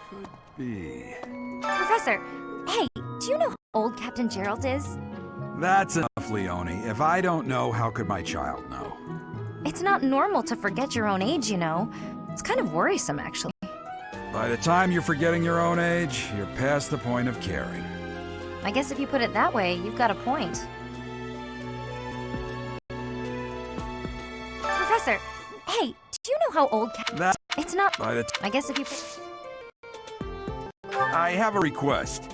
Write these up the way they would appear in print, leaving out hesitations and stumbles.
Could be. Professor, hey, do you know how old Captain Gerald is? That's enough, Leone. If I don't know, how could my child know? It's not normal to forget your own age, you know. It's kind of worrisome, actually. By the time you're forgetting your own age, you're past the point of caring. I guess if you put it that way, you've got a point. Professor, hey, do you know how old That It's not... by the I guess if you... I have a request.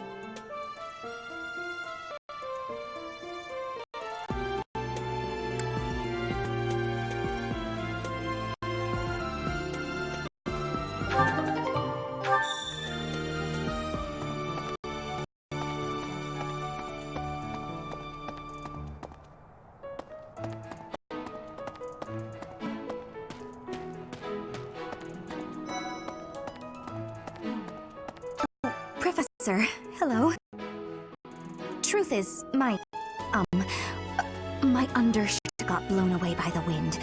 Professor, hello. Truth is, my undershirt got blown away by the wind.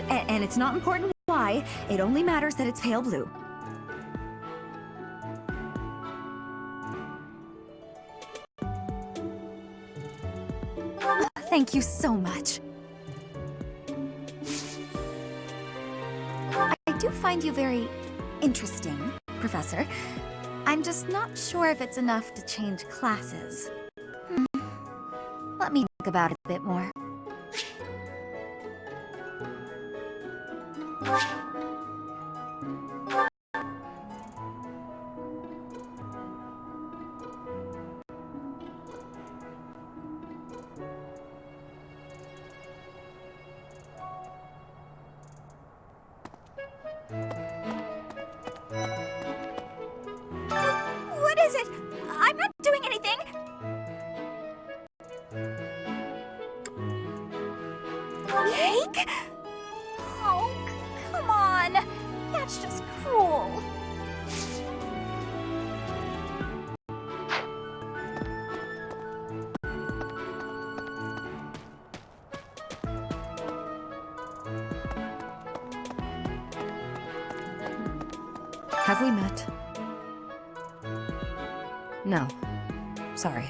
And it's not important why, it only matters that it's pale blue. Thank you so much. I do find you very interesting, Professor. I'm just not sure if it's enough to change classes. Let me think about it a bit more. What is it? I'm not doing anything! Cake? Oh, come on! That's just cruel. Have we met? No. Sorry.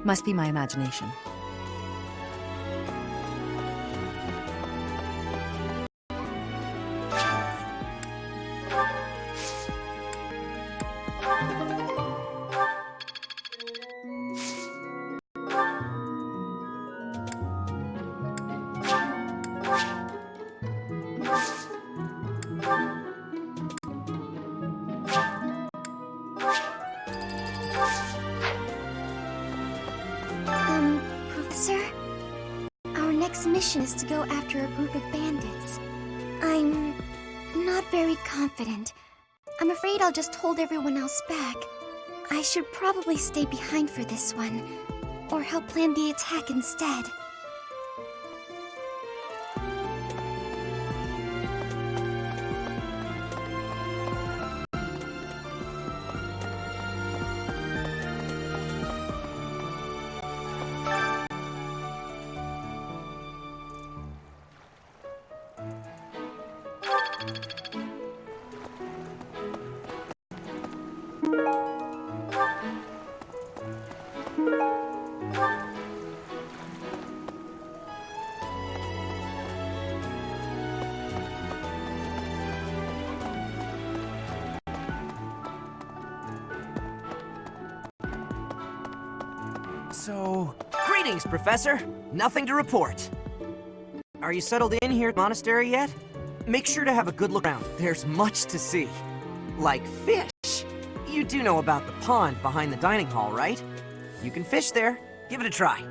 Must be my imagination. Professor? Our next mission is to go after a group of bandits. I'm not very confident. I'm afraid I'll just hold everyone else back. I should probably stay behind for this one, or help plan the attack instead. So... Greetings, Professor. Nothing to report. Are you settled in here at the monastery yet? Make sure to have a good look around. There's much to see. Like fish. You do know about the pond behind the dining hall, right? You can fish there. Give it a try.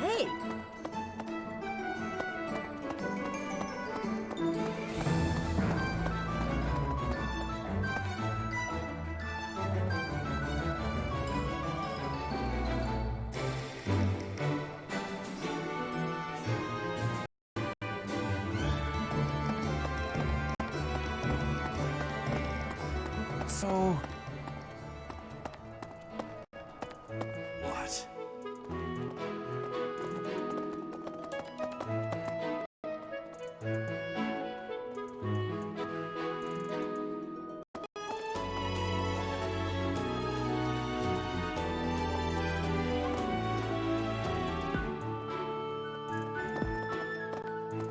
Hey! So... What?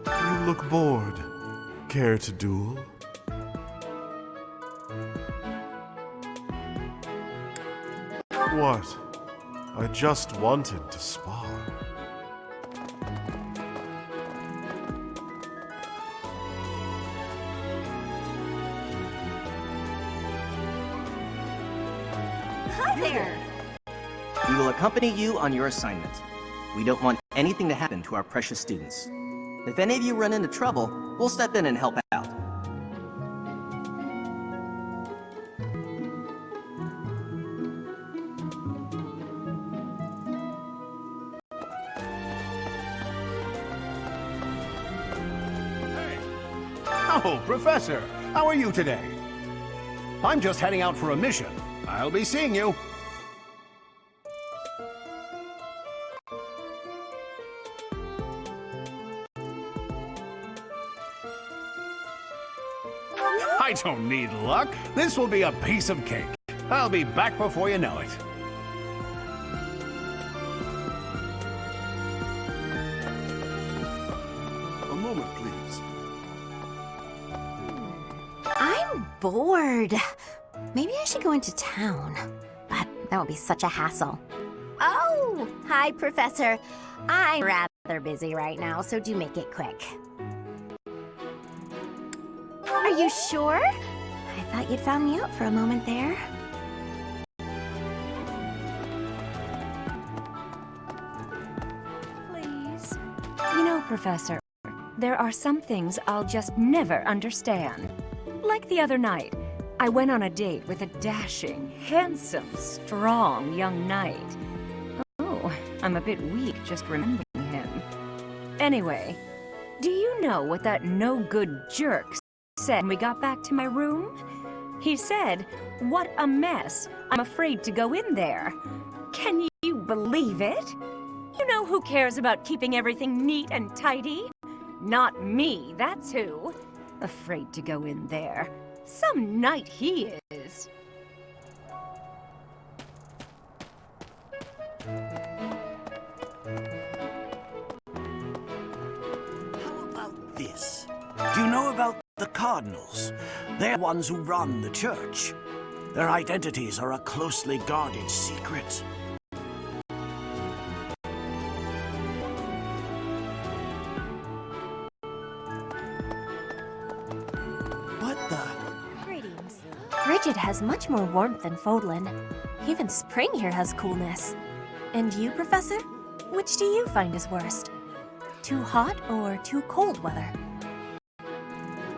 You look bored. Care to duel? What? I just wanted to spar. Hi there! We will accompany you on your assignment. We don't want anything to happen to our precious students. If any of you run into trouble, we'll step in and help out. Oh, Professor, how are you today? I'm just heading out for a mission. I'll be seeing you. I don't need luck. This will be a piece of cake. I'll be back before you know it. A moment, please. I'm bored. Maybe I should go into town. But that would be such a hassle. Oh, hi, Professor. I'm rather busy right now, so do make it quick. Are you sure? I thought you'd found me out for a moment there. Please. You know, Professor, there are some things I'll just never understand. Like the other night, I went on a date with a dashing, handsome, strong young knight. Oh, I'm a bit weak just remembering him. Anyway, do you know what that no-good jerk said when we got back to my room? He said, "What a mess. I'm afraid to go in there." Can you believe it? You know who cares about keeping everything neat and tidy? Not me, that's who. Afraid to go in there. Some knight he is. How about this? Do you know about the cardinals? They're the ones who run the church. Their identities are a closely guarded secret. What the? Bridget has much more warmth than Fodlan. Even spring here has coolness. And you, Professor? Which do you find is worst? Too hot or too cold weather?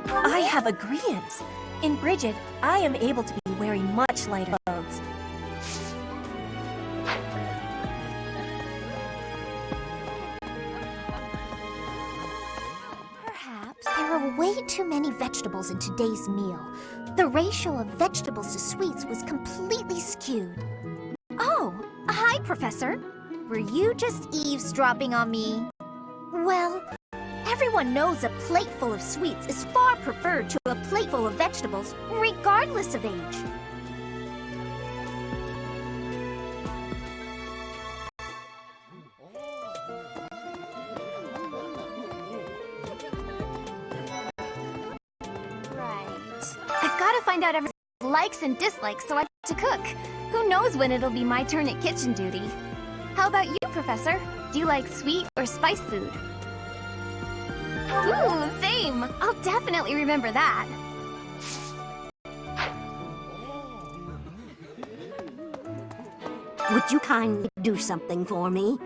I have agreements. In Bridget, I am able to be wearing much lighter clothes. Perhaps there are way too many vegetables in today's meal. The ratio of vegetables to sweets was completely skewed. Oh, hi, Professor. Were you just eavesdropping on me? Well, everyone knows a plate full of sweets is far preferred to a plate full of vegetables, regardless of age. Right. I've got to find out everyone's likes and dislikes so I to cook. Who knows when it'll be my turn at kitchen duty? How about you, Professor? Do you like sweet or spice food? Ooh, same! I'll definitely remember that. Would you kindly do something for me?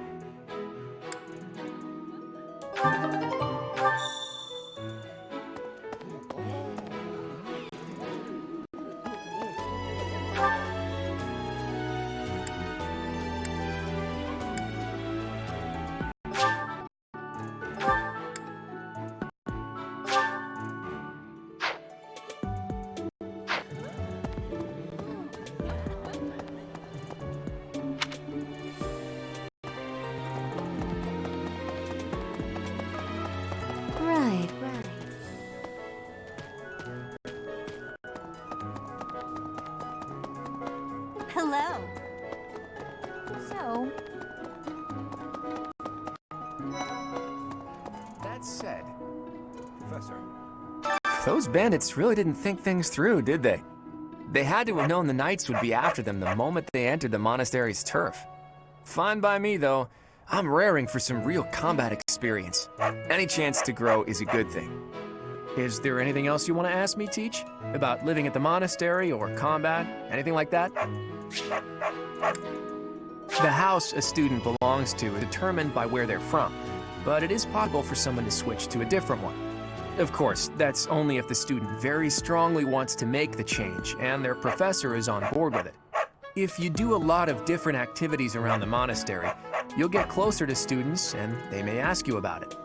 Right. Hello. So, That said, Professor, those bandits really didn't think things through, did they? They had to have known the Knights would be after them the moment they entered the monastery's turf. Fine by me, though. I'm raring for some real combat experience. Any chance to grow is a good thing. Is there anything else you want to ask me, Teach? About living at the monastery or combat? Anything like that? The house a student belongs to is determined by where they're from, but it is possible for someone to switch to a different one. Of course, that's only if the student very strongly wants to make the change and their professor is on board with it. If you do a lot of different activities around the monastery, you'll get closer to students and they may ask you about it.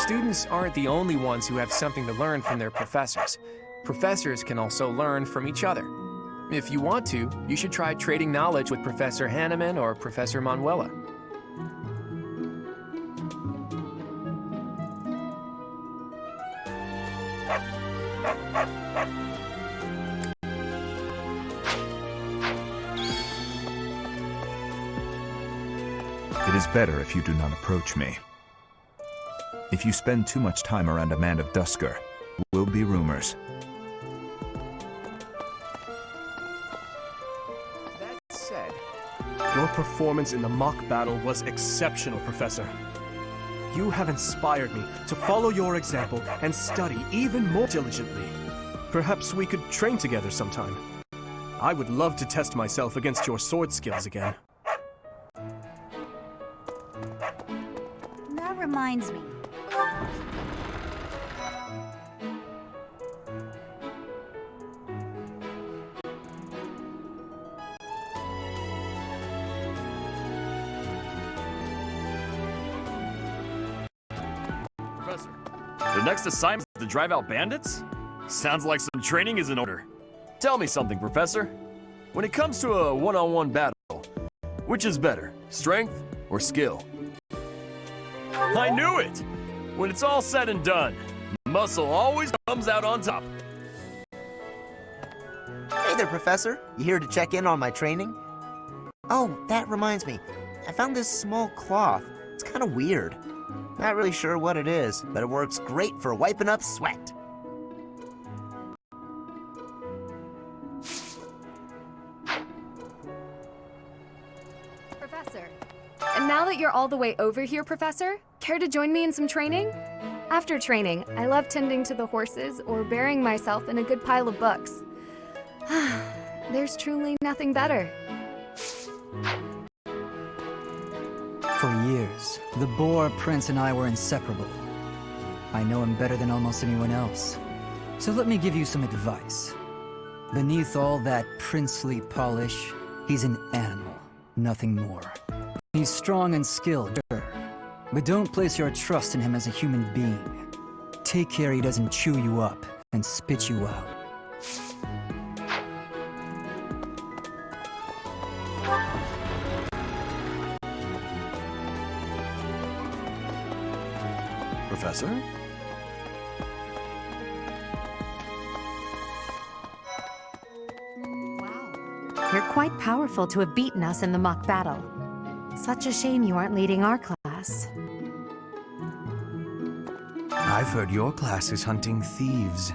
Students aren't the only ones who have something to learn from their professors. Professors can also learn from each other. If you want to, you should try trading knowledge with Professor Hanneman or Professor Manuela. It is better if you do not approach me. If you spend too much time around a man of Dusker, will be rumors. That said, Your performance in the mock battle was exceptional, Professor. You have inspired me to follow your example and study even more diligently. Perhaps we could train together sometime. I would love to test myself against your sword skills again. that reminds me. Professor, the next assignment is to drive out bandits? Sounds like some training is in order. Tell me something, Professor. When it comes to a one-on-one battle, which is better, strength or skill? I knew it! When it's all said and done, muscle always comes out on top. Hey there, Professor. You here to check in on my training? Oh, that reminds me. I found this small cloth. It's kind of weird. Not really sure what it is, but it works great for wiping up sweat. Professor. And now that you're all the way over here, Professor, care to join me in some training? After training, I love tending to the horses or burying myself in a good pile of books. There's truly nothing better. For years, the Boar Prince and I were inseparable. I know him better than almost anyone else. So let me give you some advice. Beneath all that princely polish, he's an animal, nothing more. He's strong and skilled, sure, but don't place your trust in him as a human being. Take care he doesn't chew you up and spit you out. Professor? You're quite powerful to have beaten us in the mock battle. Such a shame you aren't leading our class. I've heard your class is hunting thieves.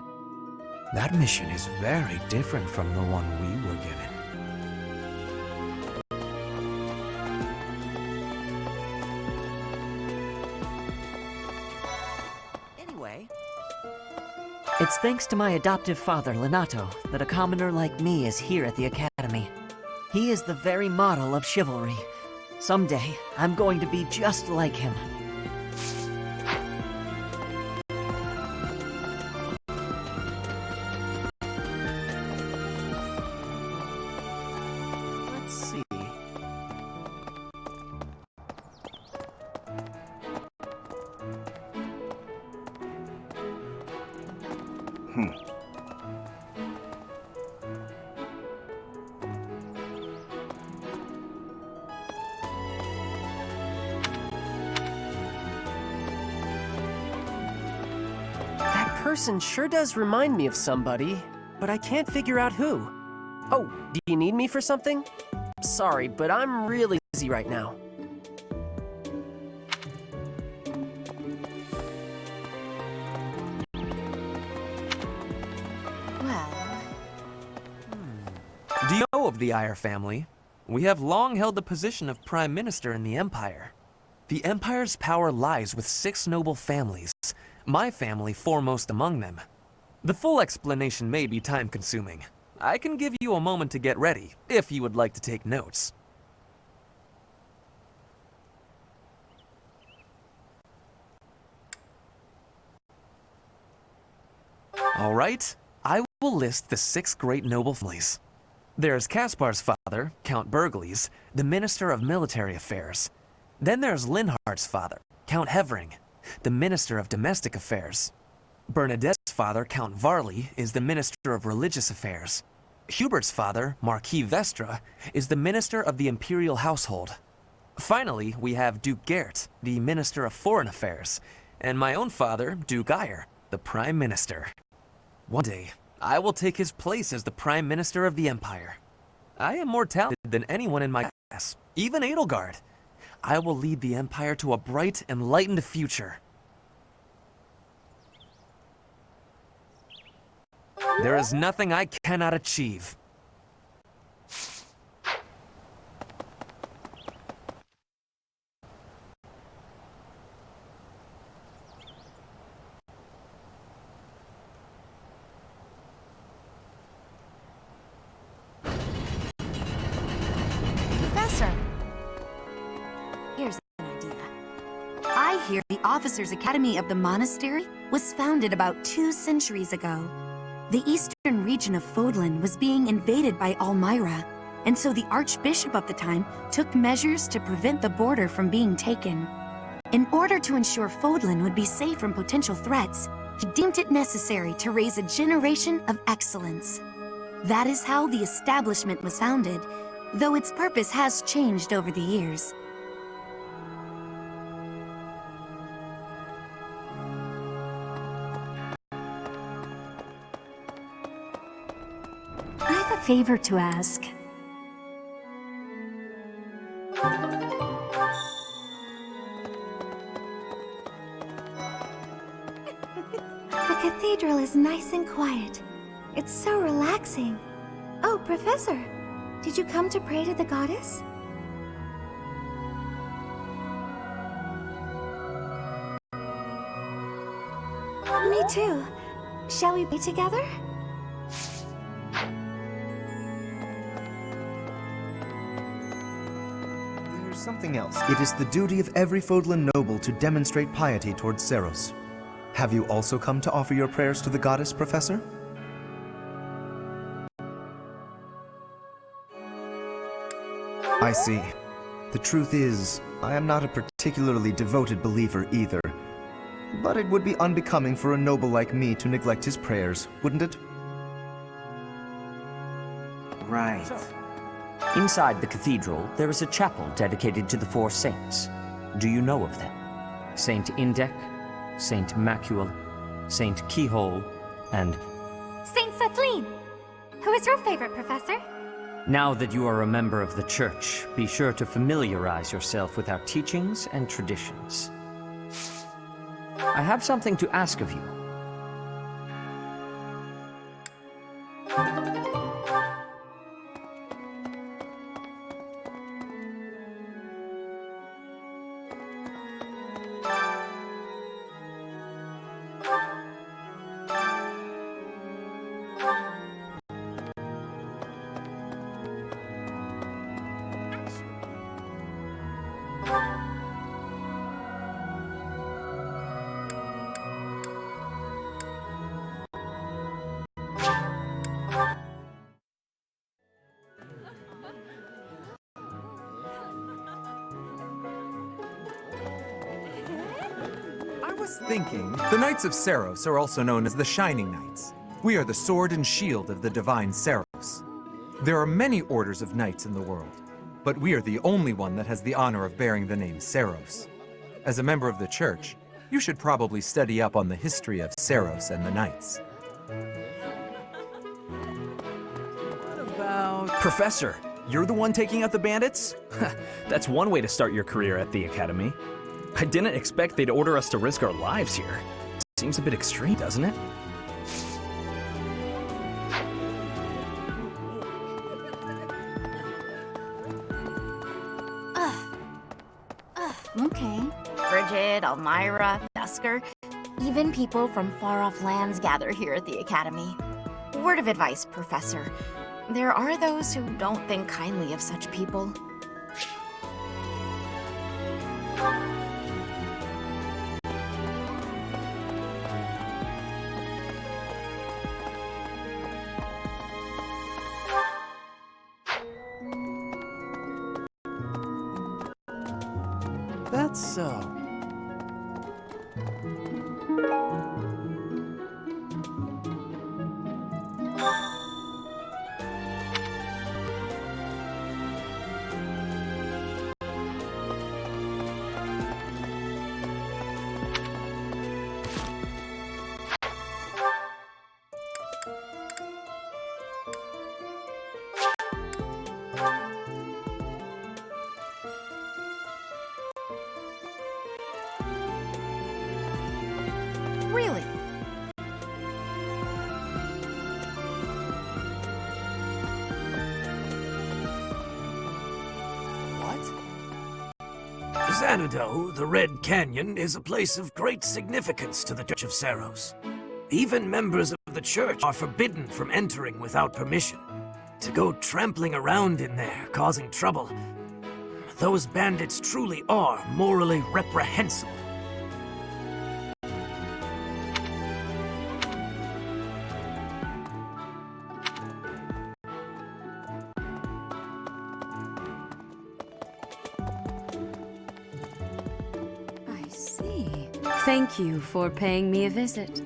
That mission is very different from the one we were given. Anyway... It's thanks to my adoptive father, Lenato, that a commoner like me is here at the Academy. He is the very model of chivalry. Someday, I'm going to be just like him. Let's see... That person sure does remind me of somebody, but I can't figure out who. Oh, do you need me for something? Sorry, but I'm really busy right now. Do you know of the Eyre family? We have long held the position of Prime Minister in the Empire. The Empire's power lies with 6 noble families, my family foremost among them. The full explanation may be time-consuming. I can give you a moment to get ready, if you would like to take notes. All right, I will list the 6 great noble families. There's Caspar's father, Count Burgles, the Minister of Military Affairs. Then there's Linhardt's father, Count Hevering, the Minister of Domestic Affairs. Bernadette's father, Count Varley, is the Minister of Religious Affairs. Hubert's father, Marquis Vestra, is the Minister of the Imperial Household. Finally, we have Duke Gert, the Minister of Foreign Affairs, and my own father, Duke Eyre, the Prime Minister. One day, I will take his place as the Prime Minister of the Empire. I am more talented than anyone in my class, even Edelgard. I will lead the Empire to a bright, enlightened future. There is nothing I cannot achieve. Professor! Here's an idea. I hear the Officers' Academy of the Monastery was founded about 2 centuries ago. The eastern region of Fodlan was being invaded by Almyra, and so the Archbishop of the time took measures to prevent the border from being taken. In order to ensure Fodlan would be safe from potential threats, he deemed it necessary to raise a generation of excellence. That is how the establishment was founded, though its purpose has changed over the years. I have a favor to ask. The cathedral is nice and quiet. It's so relaxing. Oh, Professor, did you come to pray to the goddess? Me too. Shall we be together? There's something else. It is the duty of every Fodlan noble to demonstrate piety towards Seros. Have you also come to offer your prayers to the goddess, Professor? I see. The truth is, I am not a particularly devoted believer either. But it would be unbecoming for a noble like me to neglect his prayers, wouldn't it? Right. Inside the cathedral, there is a chapel dedicated to the four saints. Do you know of them? Saint Indec, Saint Macule, Saint Keyhole, and... Saint Setlene! Who is your favorite, Professor? Now that you are a member of the Church, be sure to familiarize yourself with our teachings and traditions. I have something to ask of you. I was thinking, the Knights of Seros are also known as the Shining Knights. We are the sword and shield of the divine Seros. There are many orders of knights in the world, but we are the only one that has the honor of bearing the name Seros. As a member of the Church, you should probably study up on the history of Seros and the Knights. Professor, you're the one taking out the bandits? That's one way to start your career at the Academy. I didn't expect they'd order us to risk our lives here. Seems a bit extreme, doesn't it? Okay. Bridget, Elmira, Dusker, even people from far-off lands gather here at the Academy. Word of advice, Professor. There are those who don't think kindly of such people. That's so. Really? Xanadu, the Red Canyon, is a place of great significance to the Church of Seros. Even members of the Church are forbidden from entering without permission. To go trampling around in there, causing trouble, those bandits truly are morally reprehensible. I see. Thank you for paying me a visit.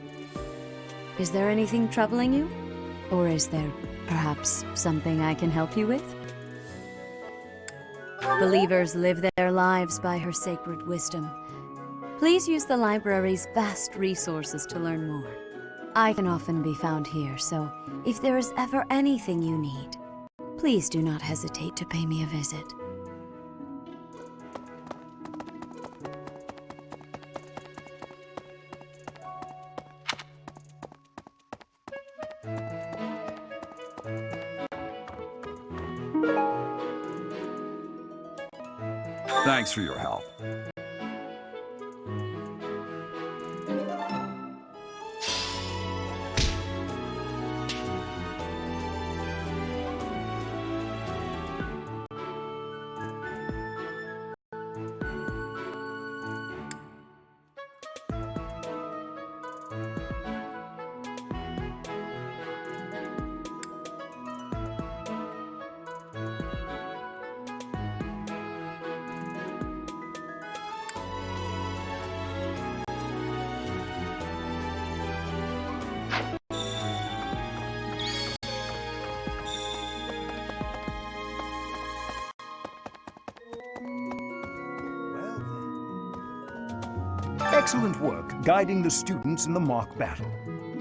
Is there anything troubling you? Or is there perhaps something I can help you with? Believers live their lives by her sacred wisdom. Please use the library's vast resources to learn more. I can often be found here, so if there is ever anything you need, please do not hesitate to pay me a visit. Thanks for your help. Excellent work guiding the students in the mock battle.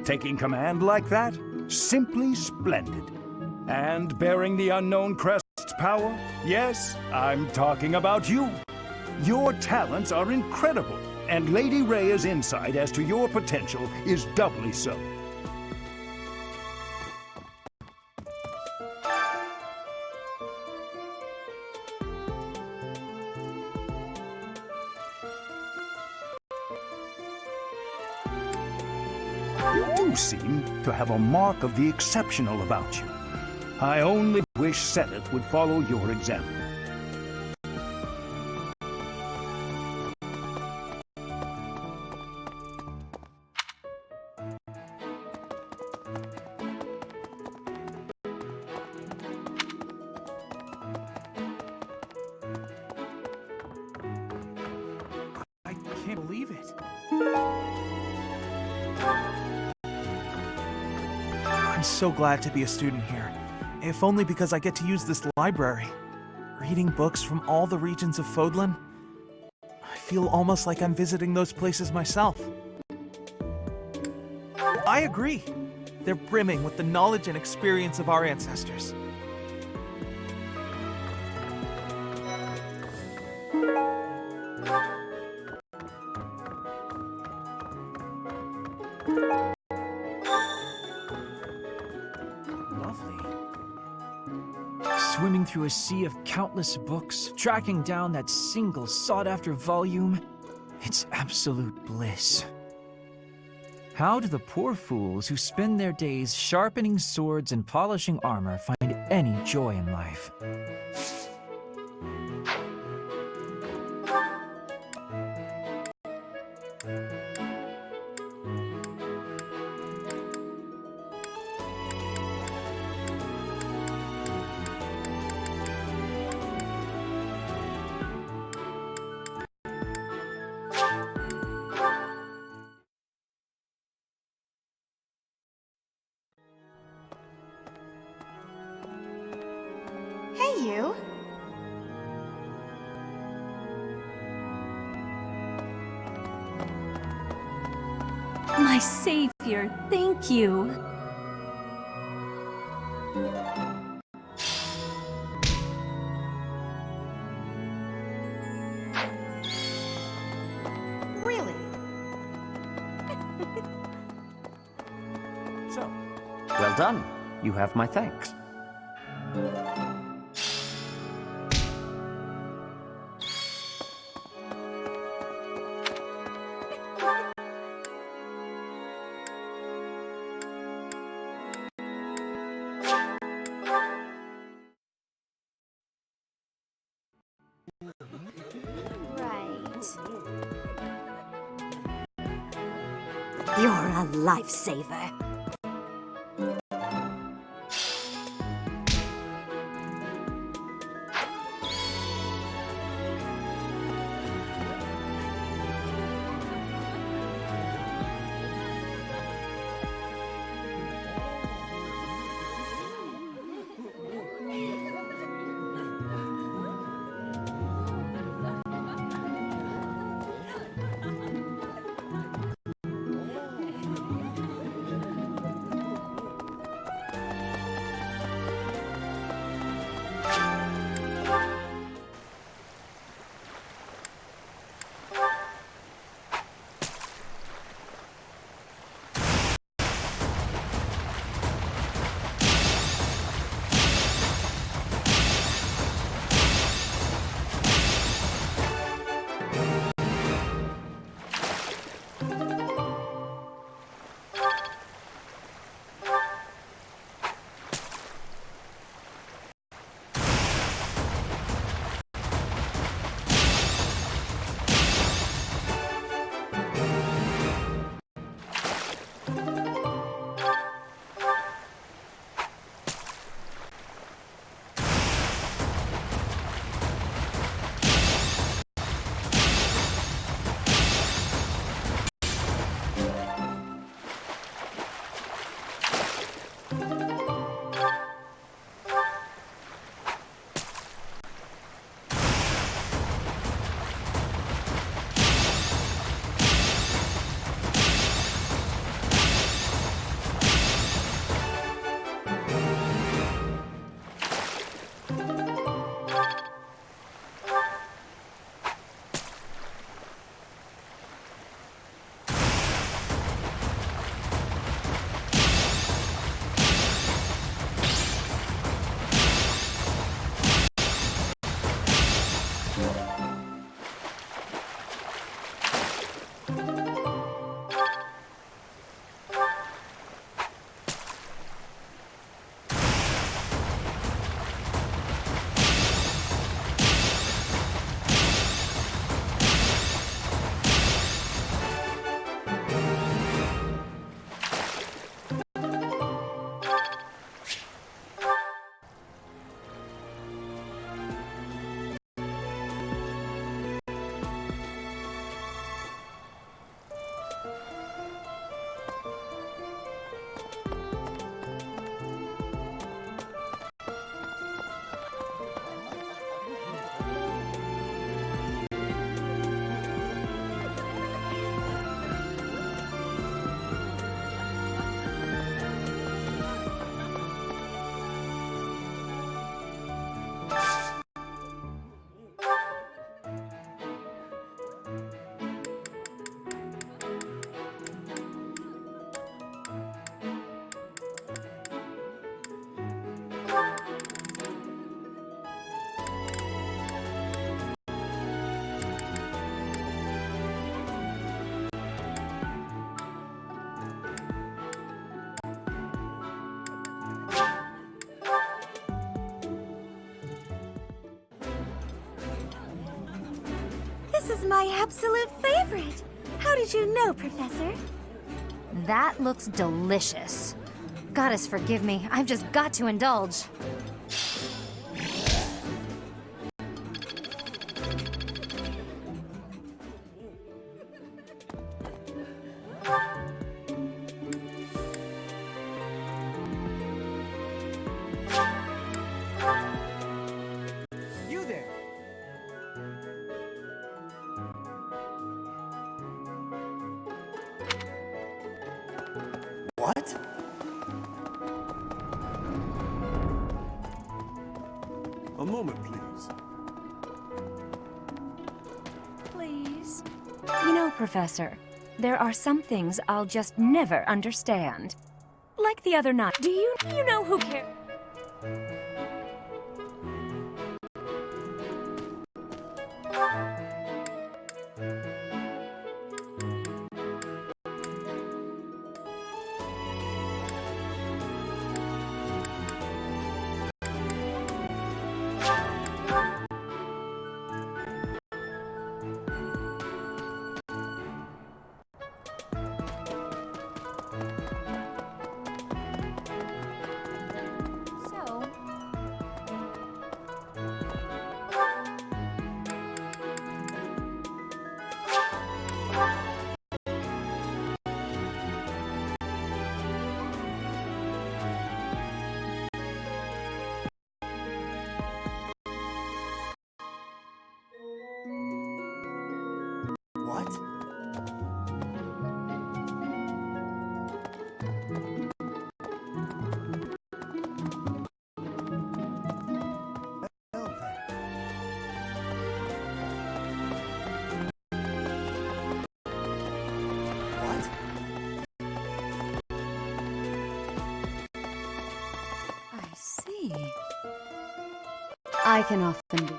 Taking command like that? Simply splendid. And bearing the unknown crest's power? Yes, I'm talking about you. Your talents are incredible, and Lady Rhea's insight as to your potential is doubly so. You do seem to have a mark of the exceptional about you. I only wish Seth would follow your example. I can't believe it. I'm so glad to be a student here, if only because I get to use this library. Reading books from all the regions of Fodlan, I feel almost like I'm visiting those places myself. I agree. They're brimming with the knowledge and experience of our ancestors. Swimming through a sea of countless books, tracking down that single sought-after volume, it's absolute bliss. How do the poor fools who spend their days sharpening swords and polishing armor find any joy in life? Hey, you. My savior, thank you. Really? So, Well done. You have my thanks. Right. You're a lifesaver. This is my absolute favorite. How did you know, Professor? That looks delicious. Goddess forgive me, I've just got to indulge. You there! What? A moment, please. Please? You know, Professor, there are some things I'll just never understand. Like the other night. Do you know who cares? What? I see. I can often be.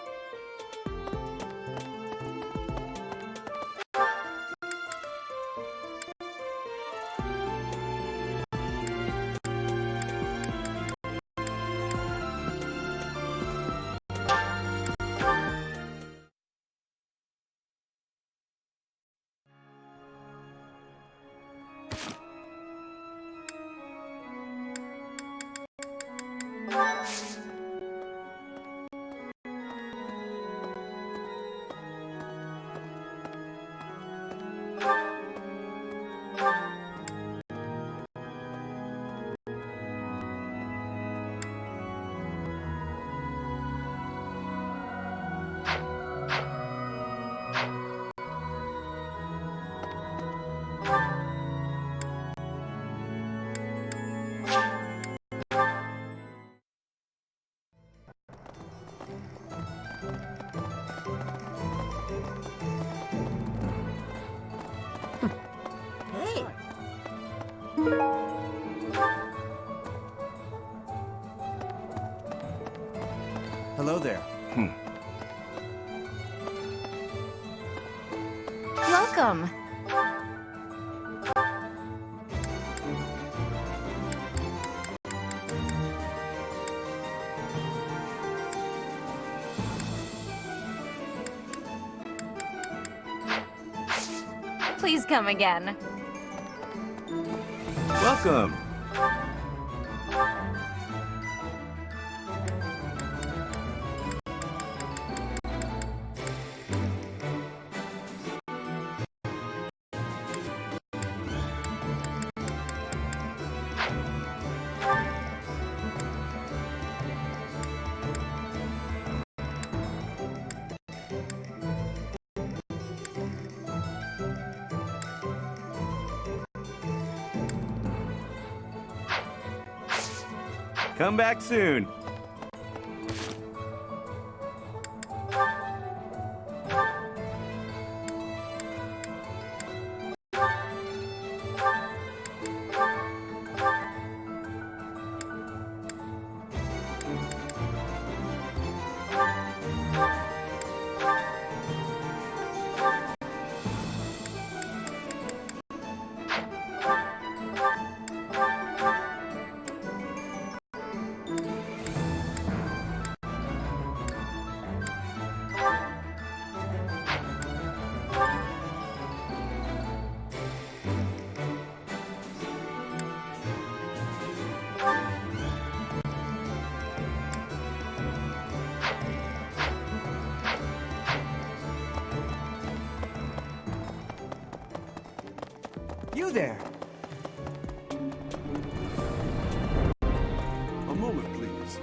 Hey! Hello there. Welcome. Please come again. Welcome. Come back soon. You there! A moment, please.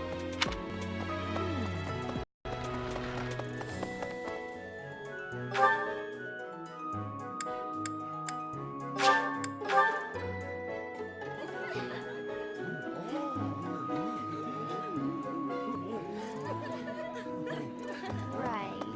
Right.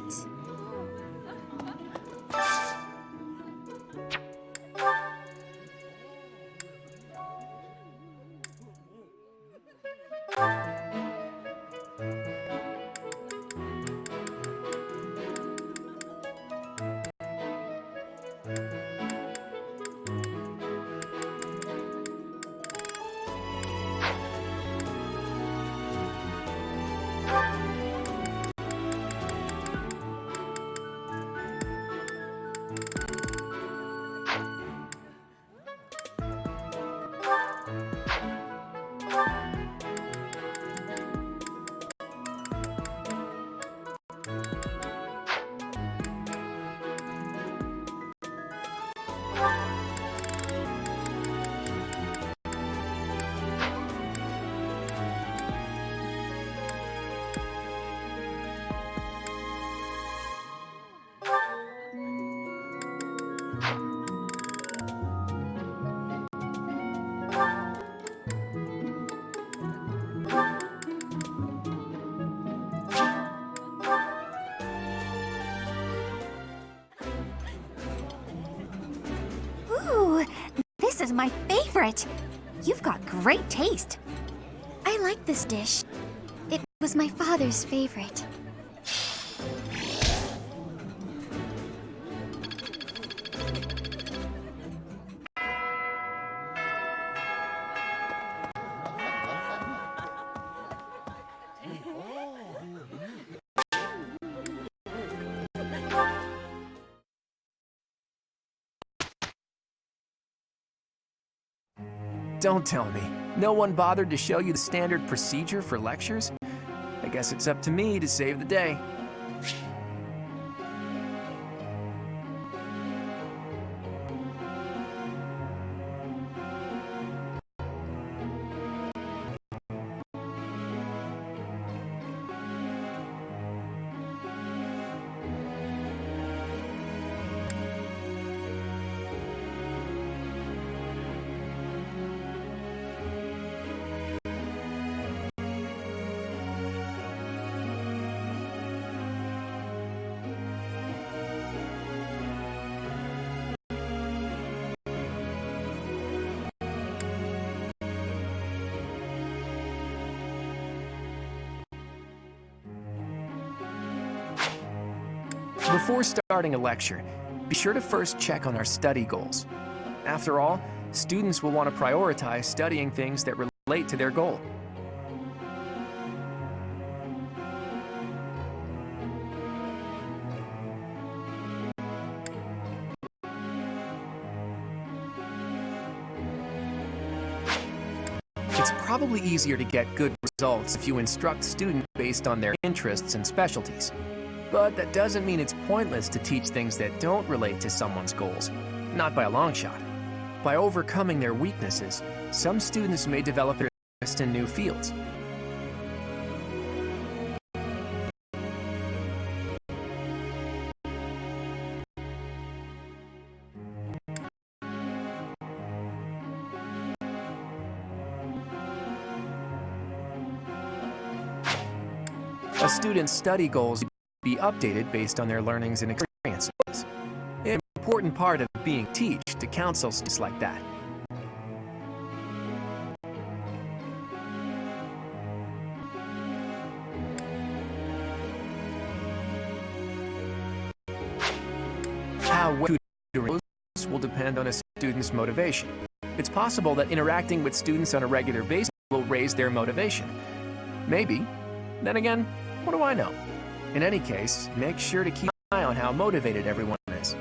Ooh, this is my favorite. You've got great taste. I like this dish. It was my father's favorite. Don't tell me. No one bothered to show you the standard procedure for lectures? I guess it's up to me to save the day. Before starting a lecture, be sure to first check on our study goals. After all, students will want to prioritize studying things that relate to their goal. It's probably easier to get good results if you instruct students based on their interests and specialties. But that doesn't mean it's pointless to teach things that don't relate to someone's goals. Not by a long shot. By overcoming their weaknesses, some students may develop their interest in new fields. A student's study goals be updated based on their learnings and experiences. An important part of being a teacher to counsel students like that. How well tutoring goes will depend on a student's motivation. It's possible that interacting with students on a regular basis will raise their motivation. Maybe. Then again, what do I know? In any case, make sure to keep an eye on how motivated everyone is.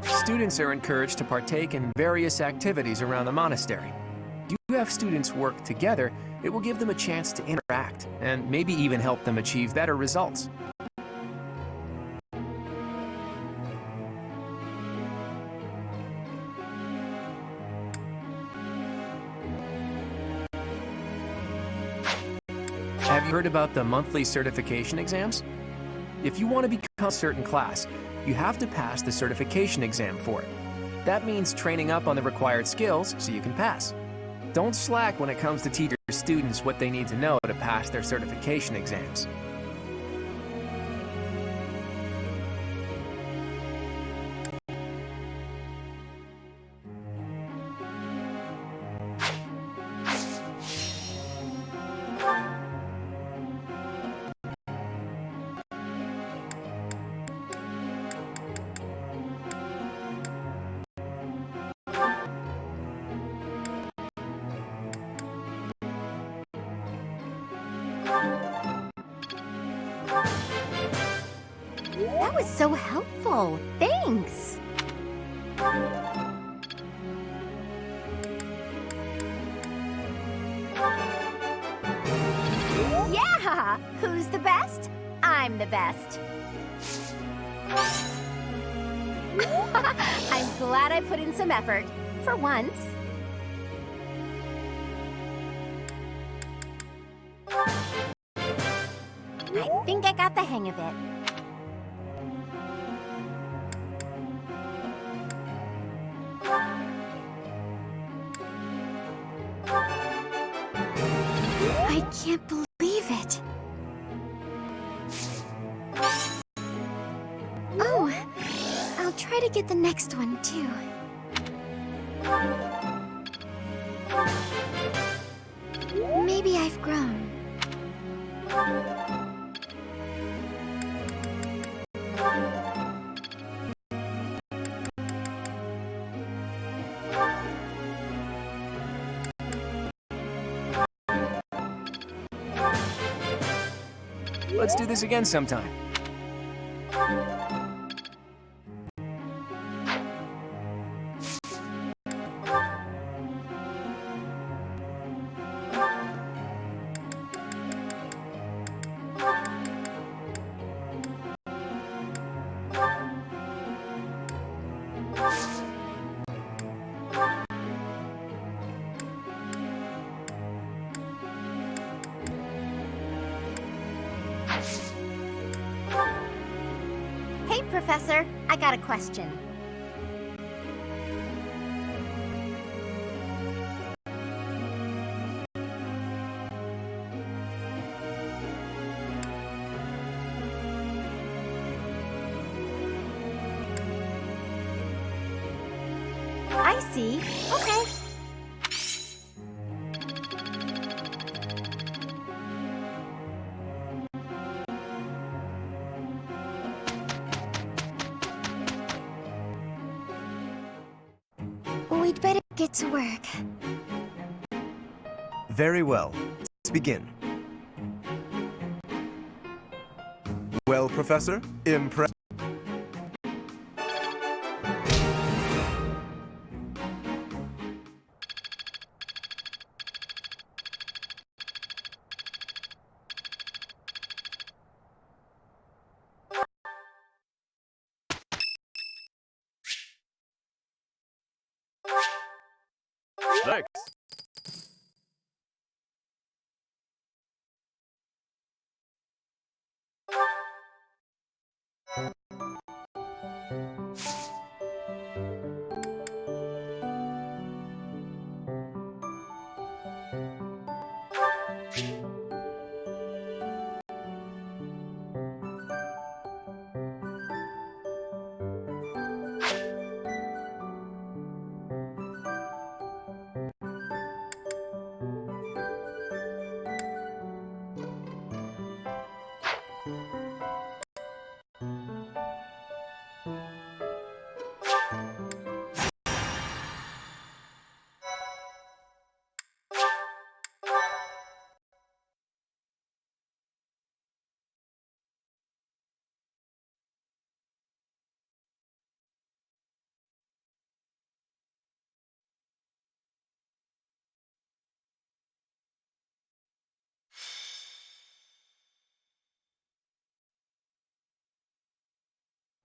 Students are encouraged to partake in various activities around the monastery. You have students work together, It will give them a chance to interact, and maybe even help them achieve better results. Have you heard about the monthly certification exams? If you want to become a certain class, you have to pass the certification exam for it. That means training up on the required skills so you can pass. Don't slack when it comes to teach your students what they need to know to pass their certification exams. That was so helpful. Thanks. Yeah! Who's the best? I'm the best. I'm glad I put in some effort. For once. I think I got the hang of it. I can't believe it. Oh, I'll try to get the next one too. Maybe I've grown. Let's do this again sometime. Hey, Professor, I got a question. I see. Okay. We'd better get to work. Very well. Let's begin. Well, Professor, impressed. Thanks.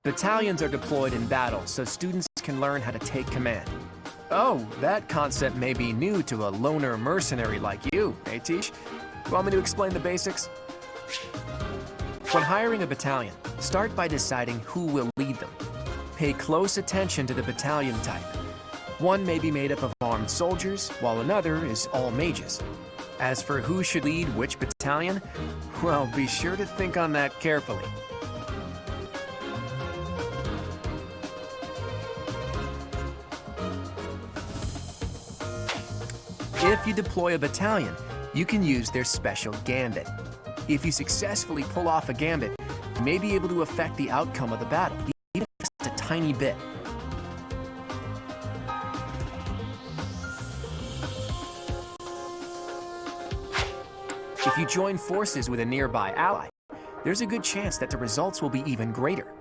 Battalions are deployed in battle so students can learn how to take command. Oh, that concept may be new to a loner mercenary like you, eh, Tish? Want me to explain the basics? When hiring a battalion, start by deciding who will lead them. Pay close attention to the battalion type. One may be made up of armed soldiers, while another is all mages. As for who should lead which battalion, well, be sure to think on that carefully. If you deploy a battalion, you can use their special gambit. If you successfully pull off a gambit, you may be able to affect the outcome of the battle, even if it's just a tiny bit. If you join forces with a nearby ally, there's a good chance that the results will be even greater.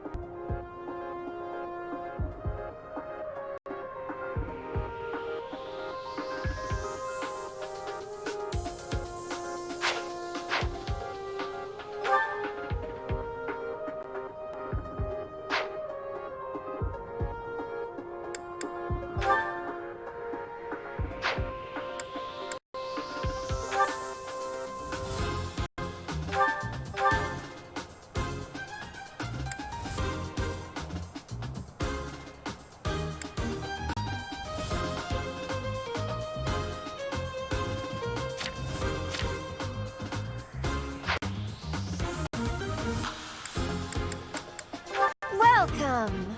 Welcome!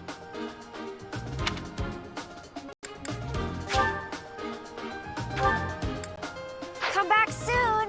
Come back soon!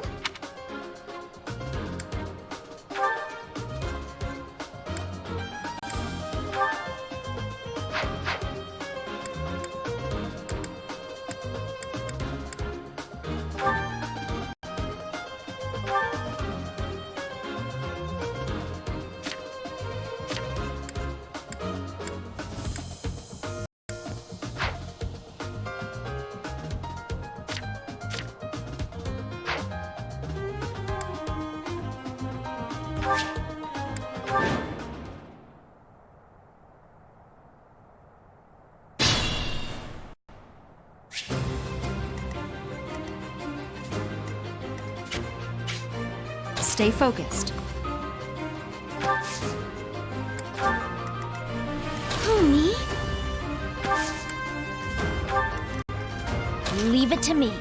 Stay focused. Who, me? Leave it to me.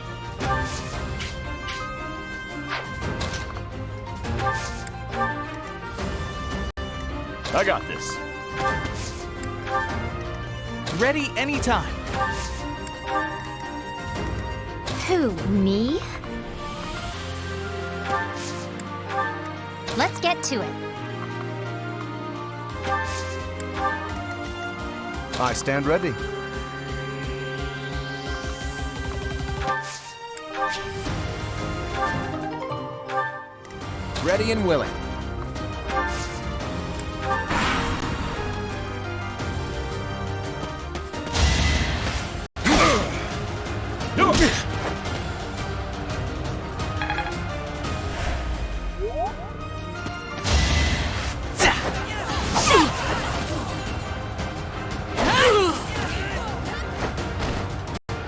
I got this. Ready anytime. Who, me? Let's get to it. I stand ready. Ready and willing.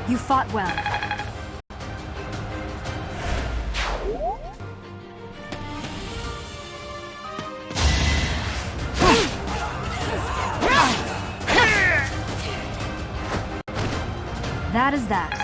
You fought well. That is that.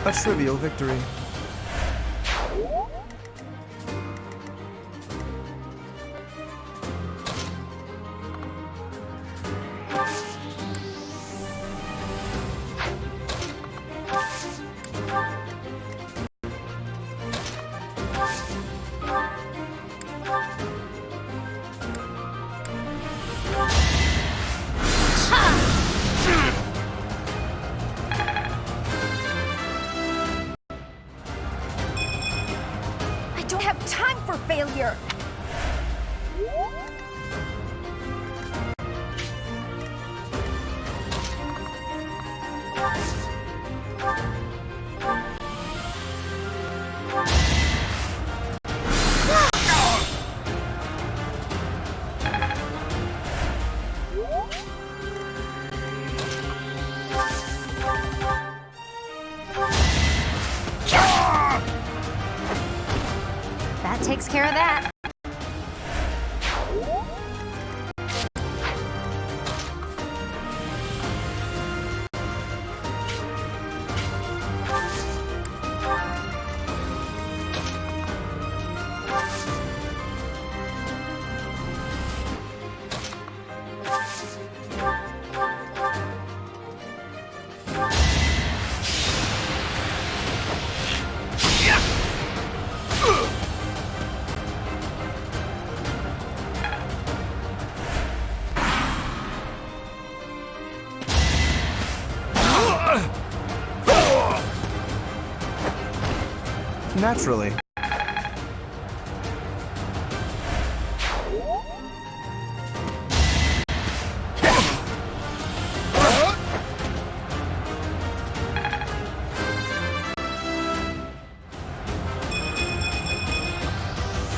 A trivial victory. I don't have time for failure! That takes care of that. Naturally.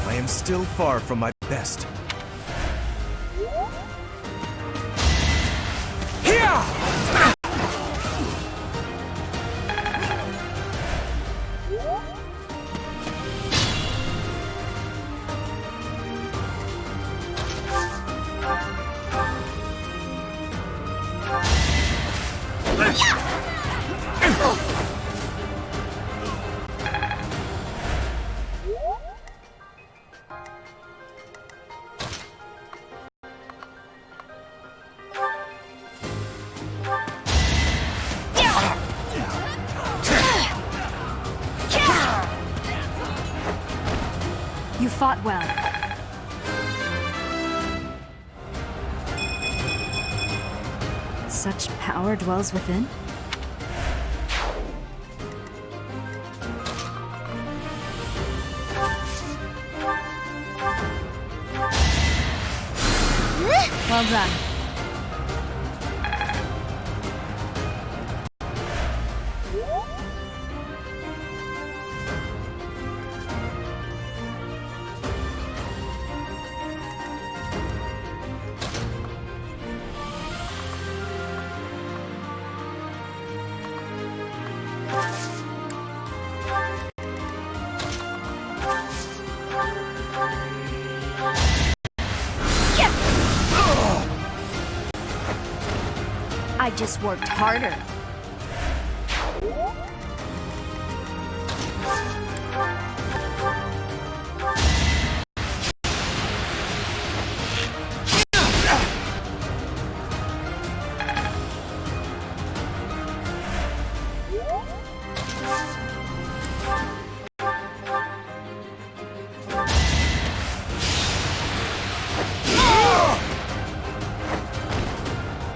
I am still far from my best. You fought well. Such power dwells within? Well done. I just worked harder.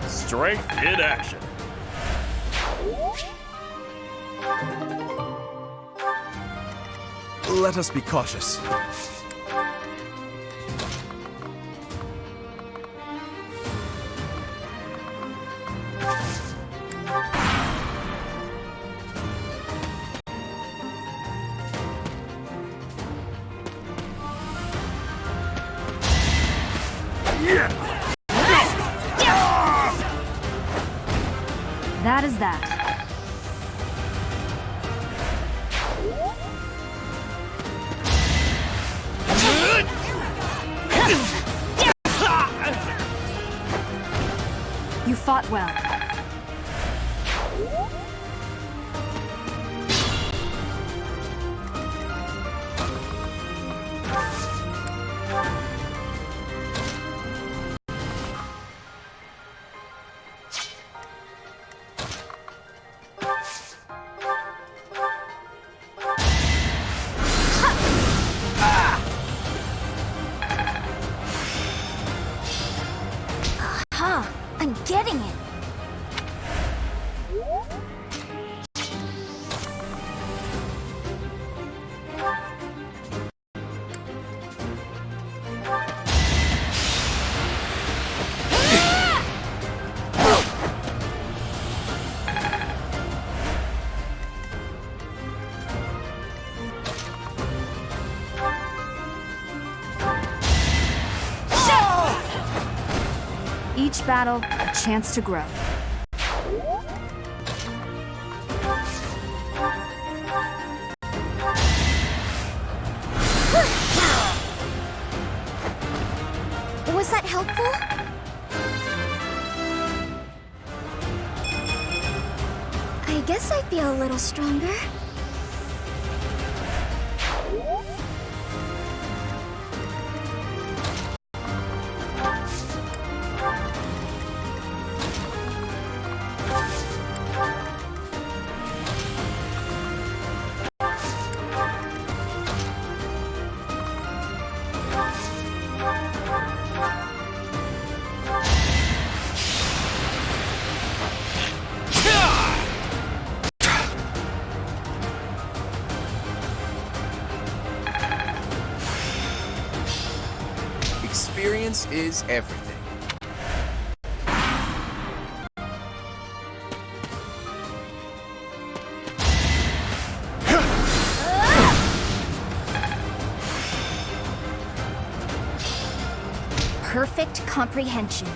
Strength in action. Let us be cautious. That is that. You fought well. Each battle, a chance to grow. Was that helpful? I guess I feel a little stronger. Experience is everything. Perfect comprehension.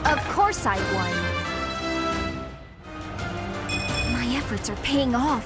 Of course I won. My efforts are paying off.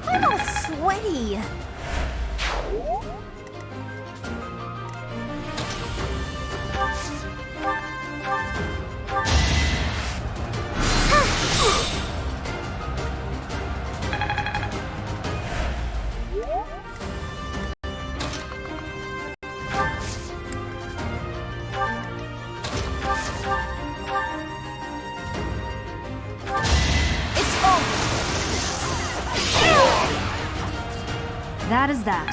I'm all sweaty. That is that.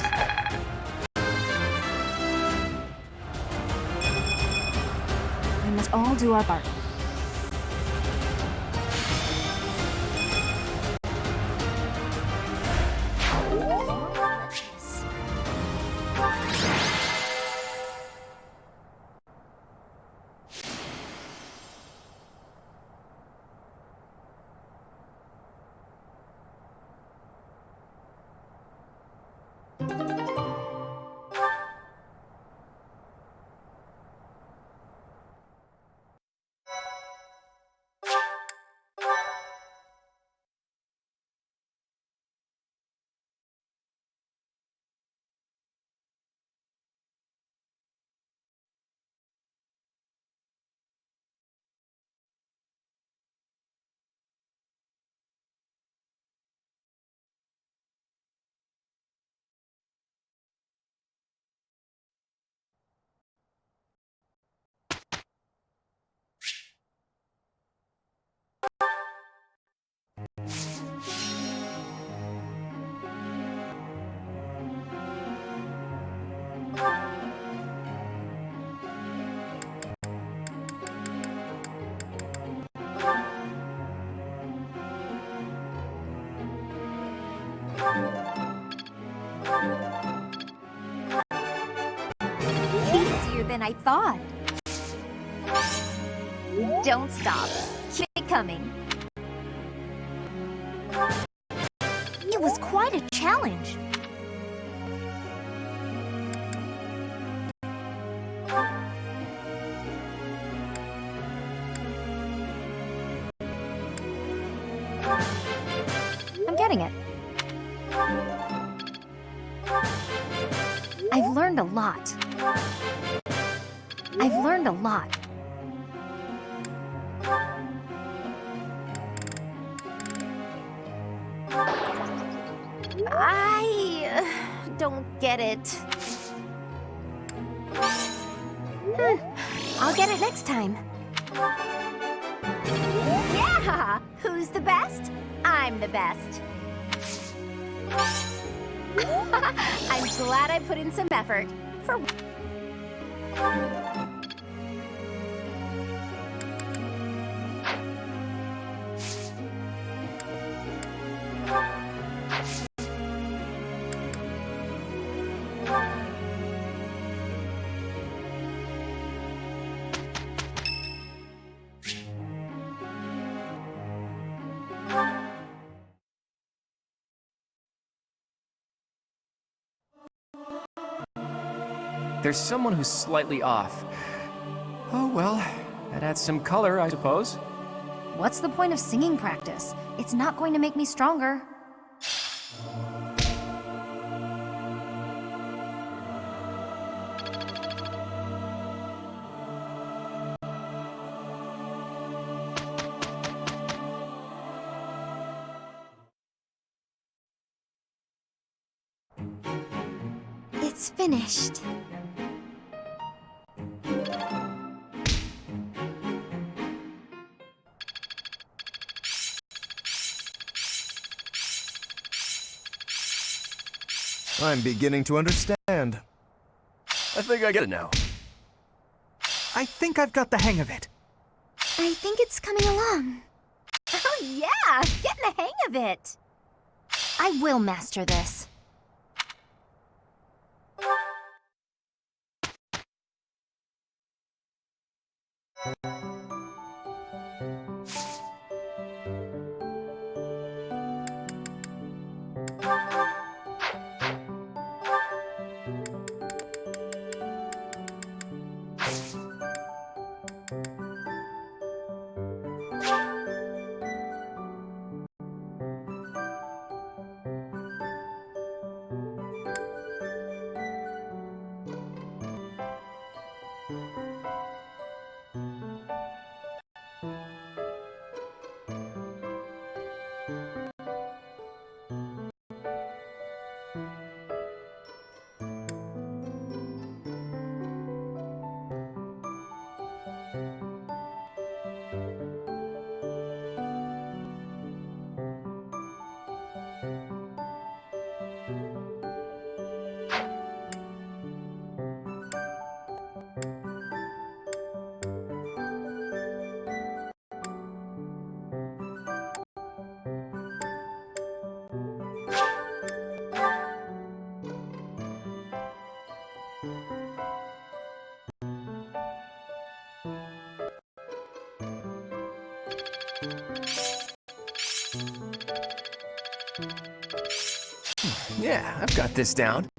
We must all do our part. Easier than I thought. Don't stop. Keep it coming. It was quite a challenge. I'm getting it. I've learned a lot. I've learned a lot. I don't get it. I'll get it next time. Yeah! Who's the best? I'm the best. I'm glad I put in some effort. For There's someone who's slightly off. Oh well, that adds some color, I suppose. What's the point of singing practice? It's not going to make me stronger. It's finished. I'm beginning to understand. I think I get it now. I think I've got the hang of it. I think it's coming along. Oh yeah! Getting the hang of it! I will master this. Yeah, I've got this down.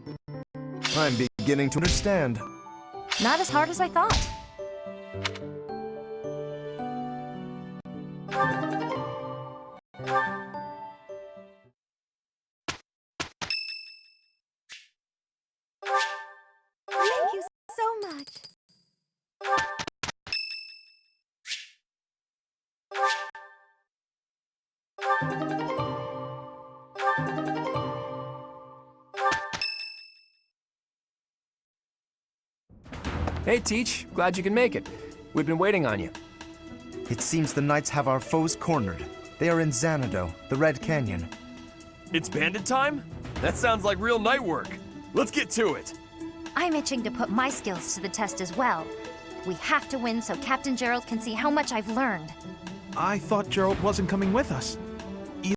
I'm beginning to understand. Not as hard as I thought. Thank you so much. Hey, Teach. Glad you can make it. We've been waiting on you. It seems the knights have our foes cornered. They are in Xanadu, the Red Canyon. It's bandit time? That sounds like real night work. Let's get to it. I'm itching to put my skills to the test as well. We have to win so Captain Gerald can see how much I've learned. I thought Gerald wasn't coming with us.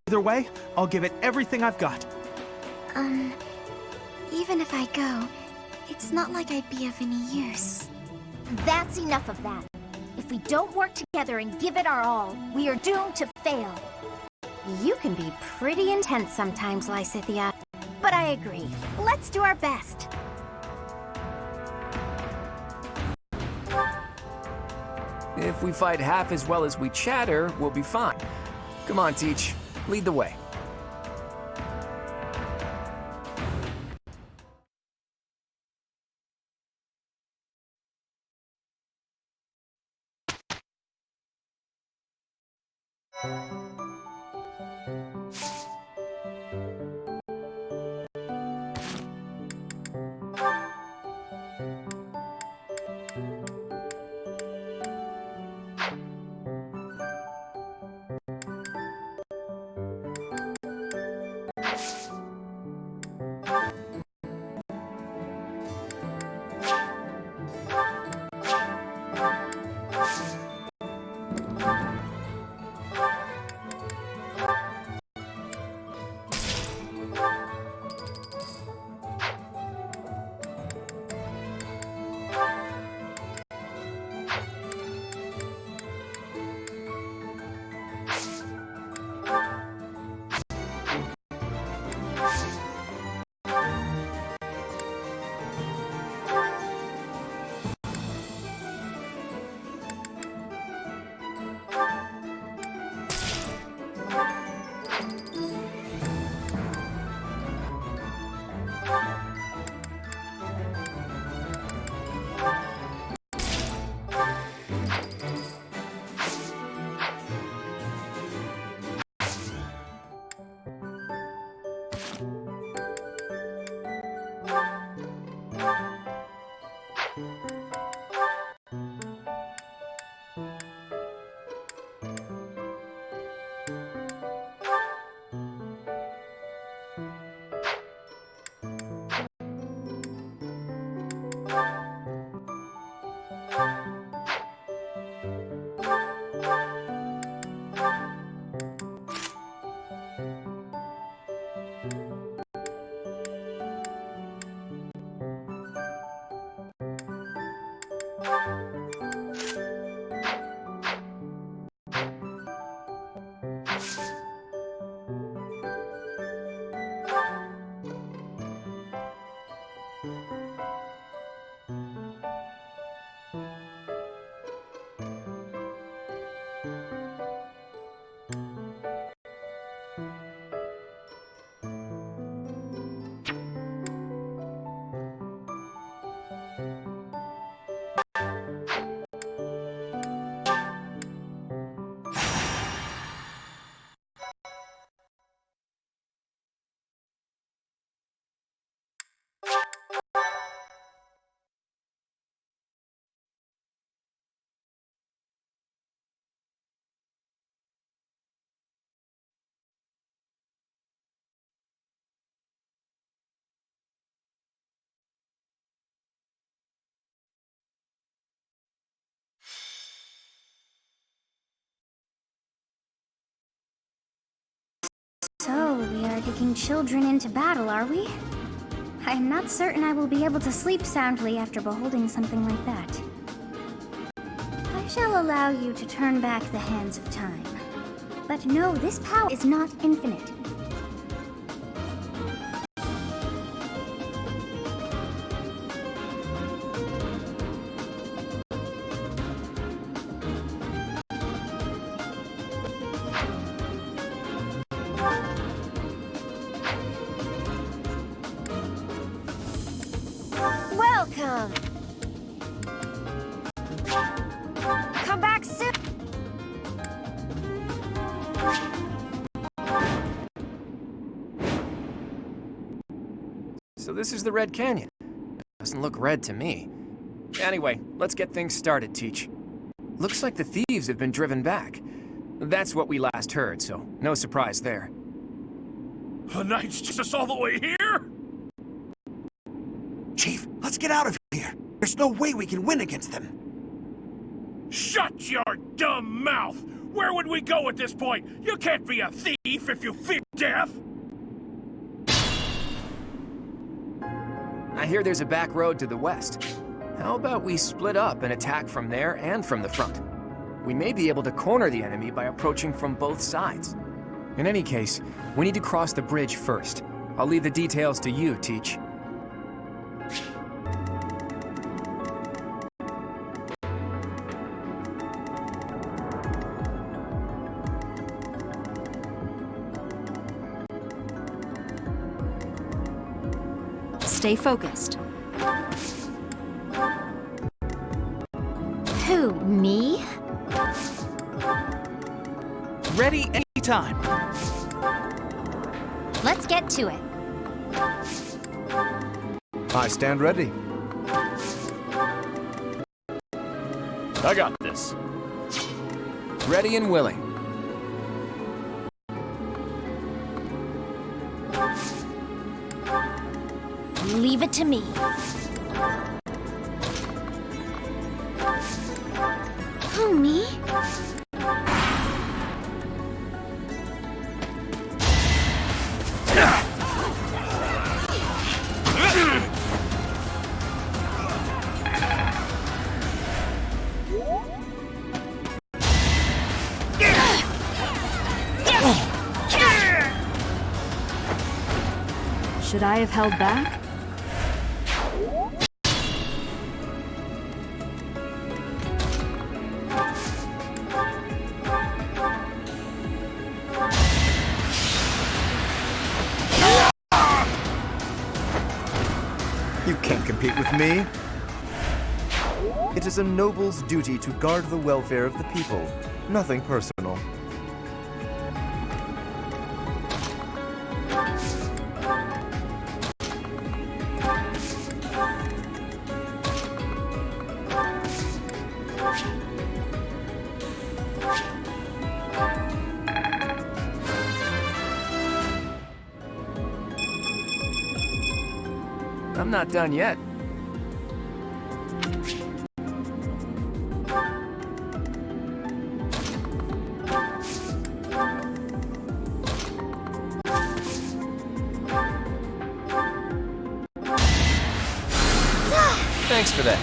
Either way, I'll give it everything I've got. Even if I go, it's not like I'd be of any use. That's enough of that. If we don't work together and give it our all, we are doomed to fail. You can be pretty intense sometimes, Lysithia. But I agree. Let's do our best. If we fight half as well as we chatter, we'll be fine. Come on, Teach. Lead the way. So, we are taking children into battle, are we? I am not certain I will be able to sleep soundly after beholding something like that. I shall allow you to turn back the hands of time. But no, this power is not infinite. Welcome! Come back soon! So this is the Red Canyon. Doesn't look red to me. Anyway, let's get things started, Teach. Looks like the thieves have been driven back. That's what we last heard, so no surprise there. The Knights chased us all the way here? Chief, let's get out of here. There's no way we can win against them. Shut your dumb mouth! Where would we go at this point? You can't be a thief if you fear death! I hear there's a back road to the west. How about we split up and attack from there and from the front? We may be able to corner the enemy by approaching from both sides. In any case, we need to cross the bridge first. I'll leave the details to you, Teach. Stay focused. Who, me? Ready anytime. Let's get to it. I stand ready. I got this. Ready and willing. Leave it to me. Who, me? Should I have held back? You can't compete with me. It is a noble's duty to guard the welfare of the people. Nothing personal. I'm not done yet. Thanks for that.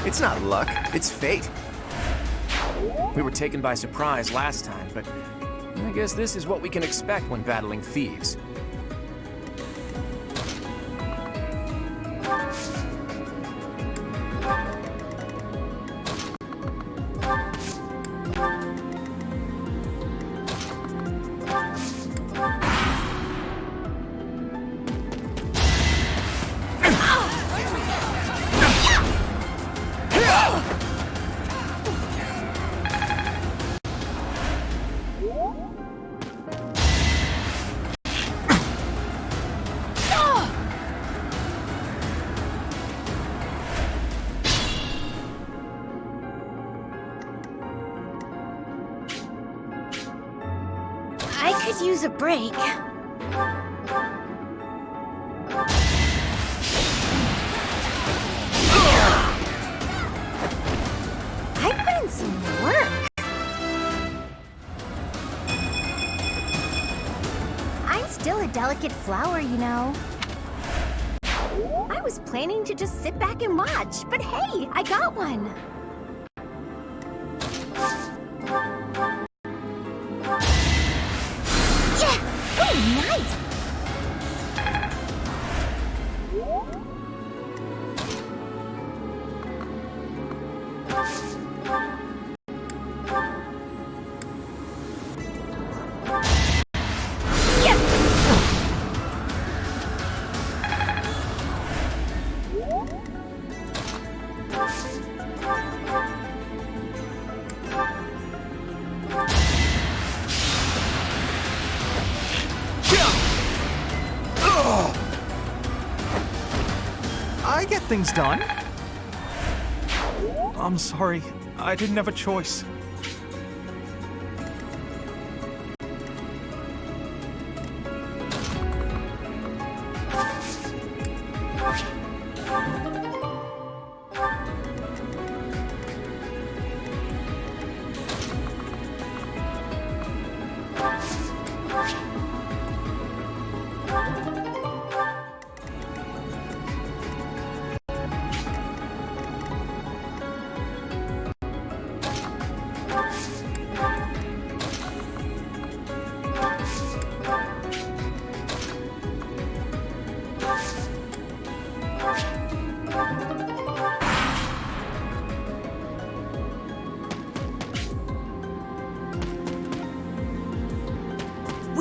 It's not luck, it's fate. We were taken by surprise last time, but I guess this is what we can expect when battling thieves. I could use a break. I put in some work. I'm still a delicate flower, you know. I was planning to just sit back and watch, but hey, I got one. Nice! I get things done. I'm sorry, I didn't have a choice.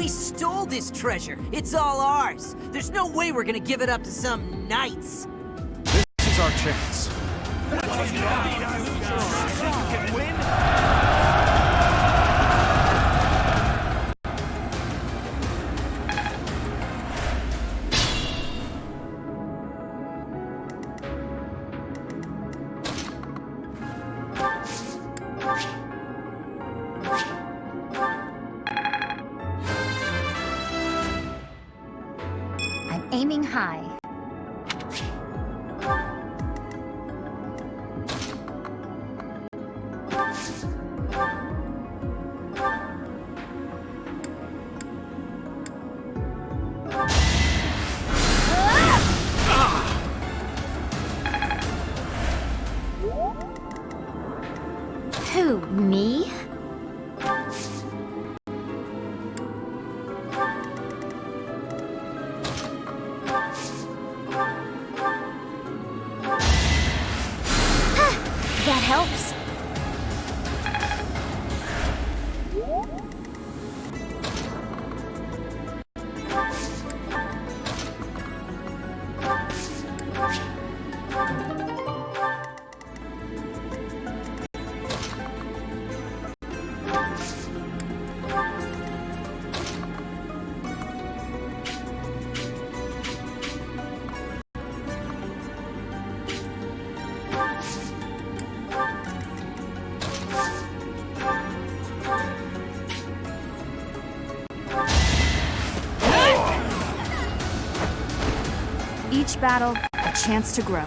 We stole this treasure. It's all ours. There's no way we're gonna give it up to some knights. This is our chance. I'm aiming high. Who, me? That helps. Each battle, a chance to grow.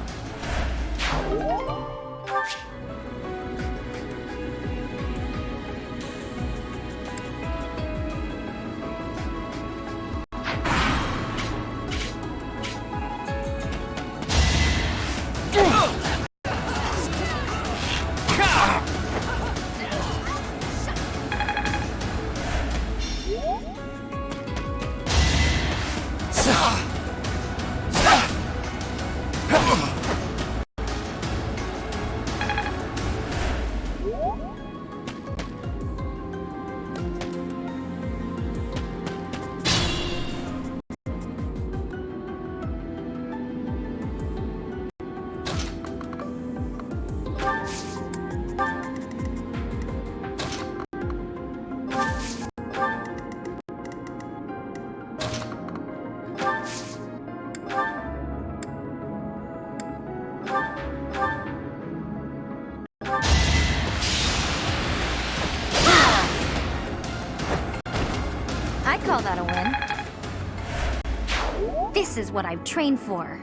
I call that a win. This is what I've trained for.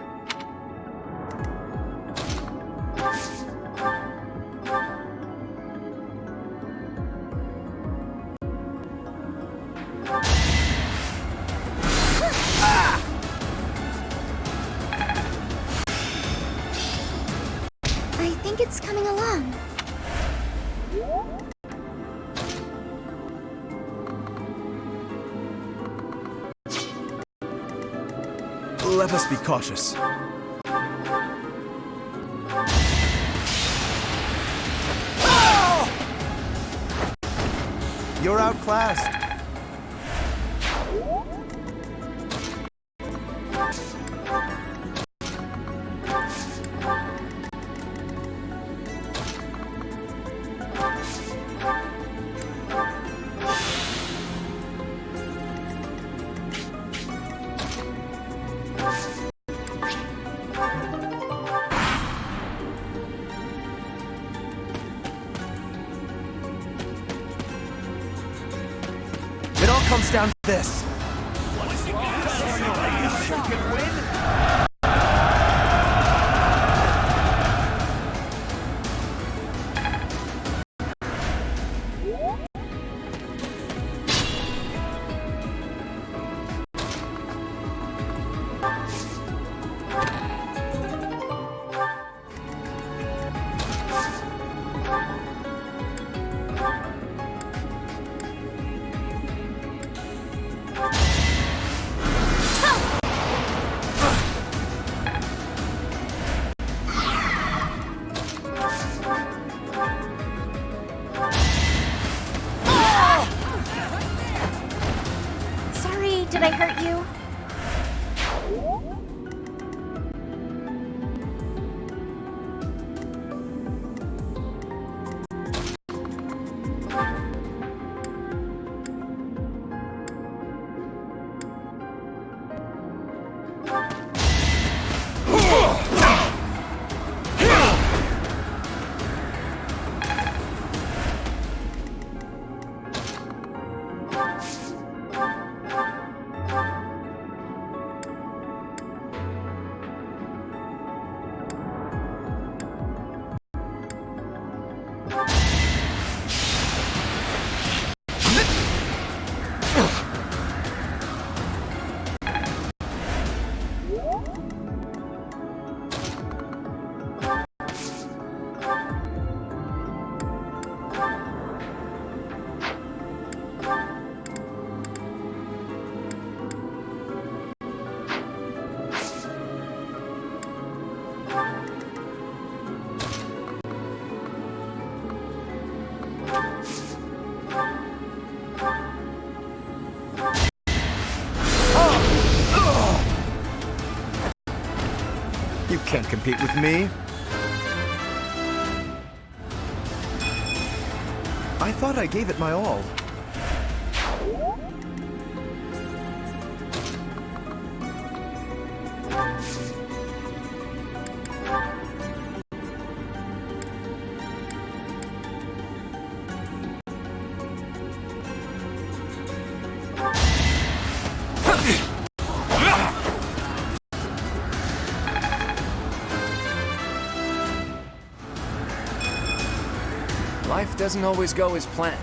I think it's coming along. Let us be cautious. You're outclassed. It all comes down to this. can't compete with me. I thought I gave it my all. Life doesn't always go as planned.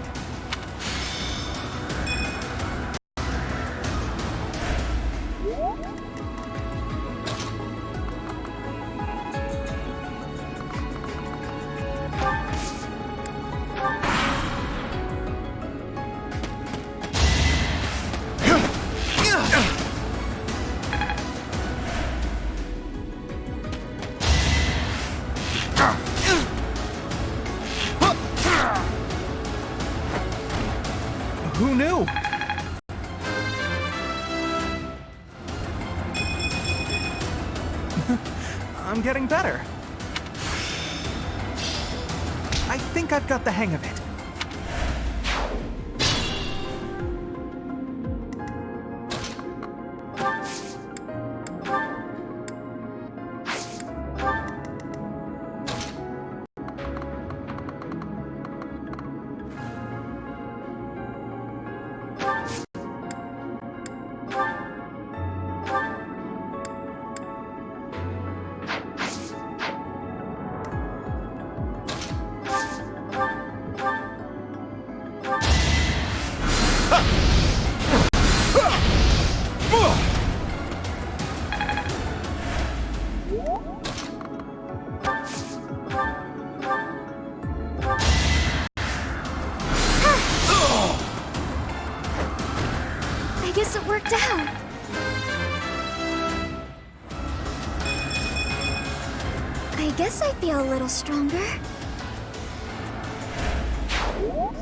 Who knew? I'm getting better. I think I've got the hang of it. I guess it worked out. I guess I feel a little stronger.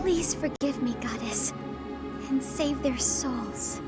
Please forgive me, Goddess, and save their souls.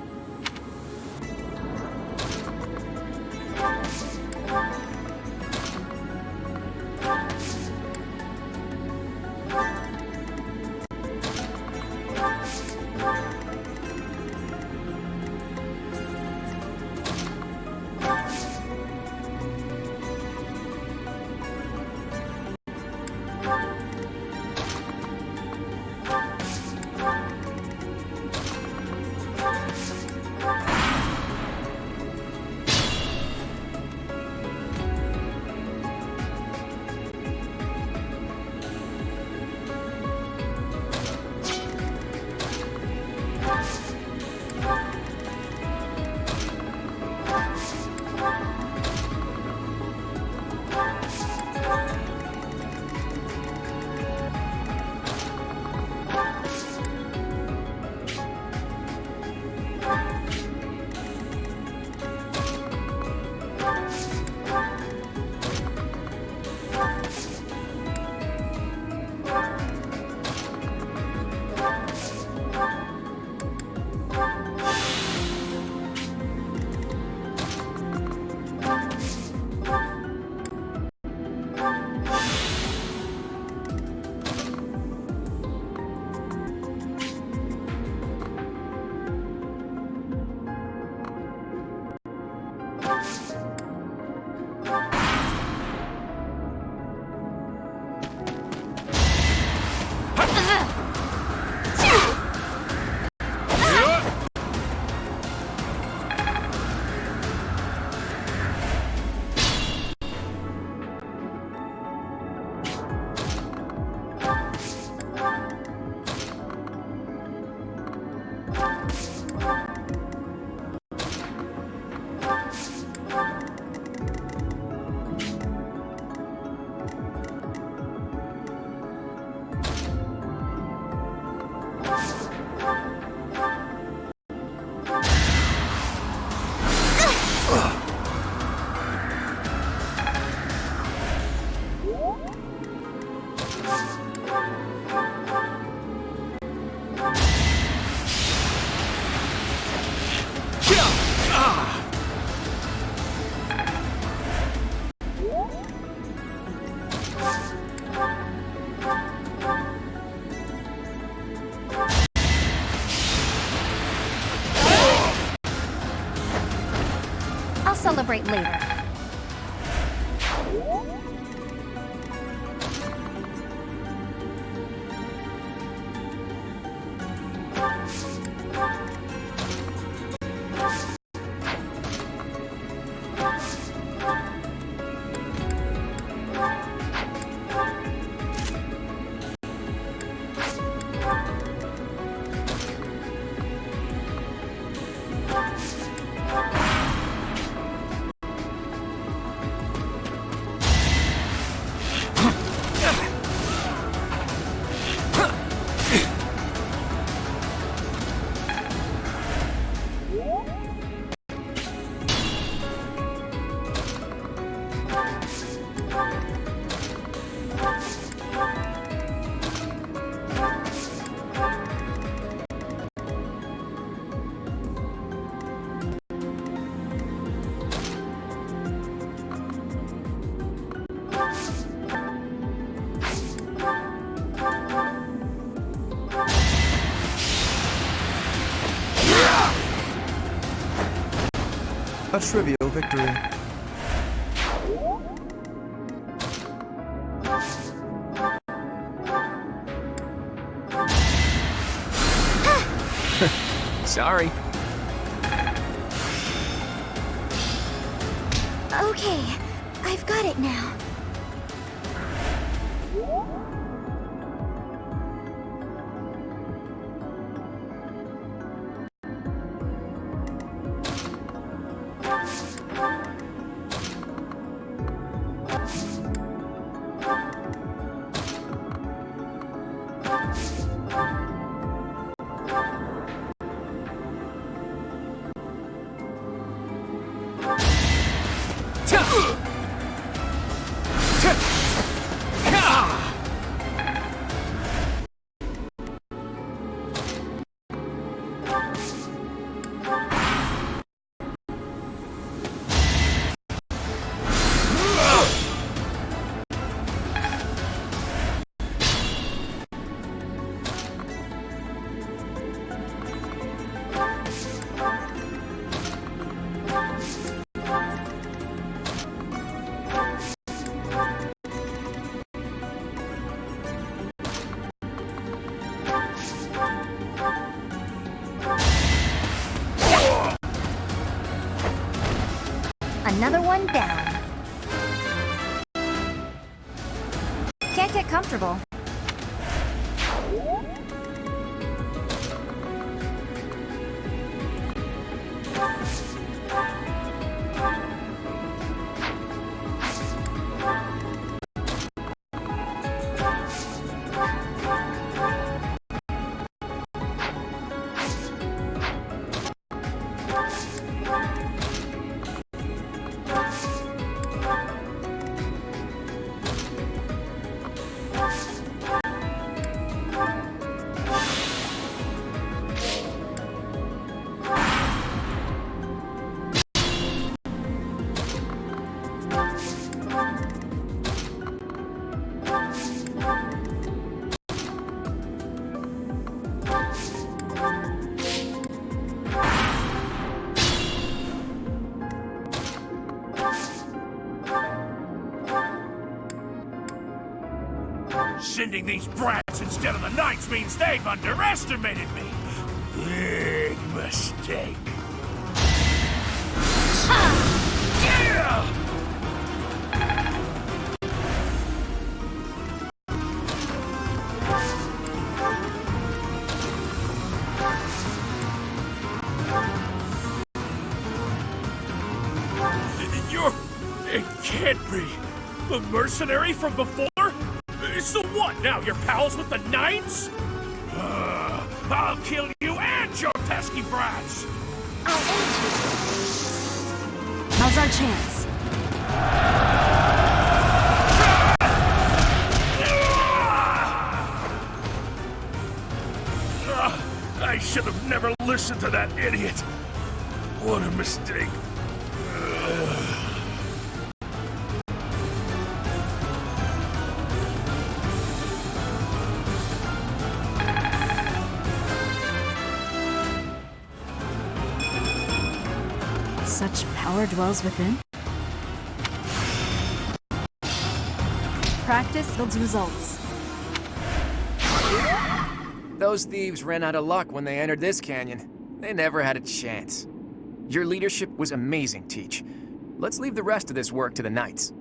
celebrate later. A trivial victory. Sorry. Okay, I've got it now. Another one down. Can't get comfortable. Sending these brats instead of the knights means they've underestimated me. Big mistake. You're... It can't be. The mercenary from before? So what now, you're pals with the knights? I'll kill you and your pesky brats! How's our chance? I should have never listened to that idiot. What a mistake. So such power dwells within? Practice builds results. Those thieves ran out of luck when they entered this canyon. They never had a chance. Your leadership was amazing, Teach. Let's leave the rest of this work to the Knights.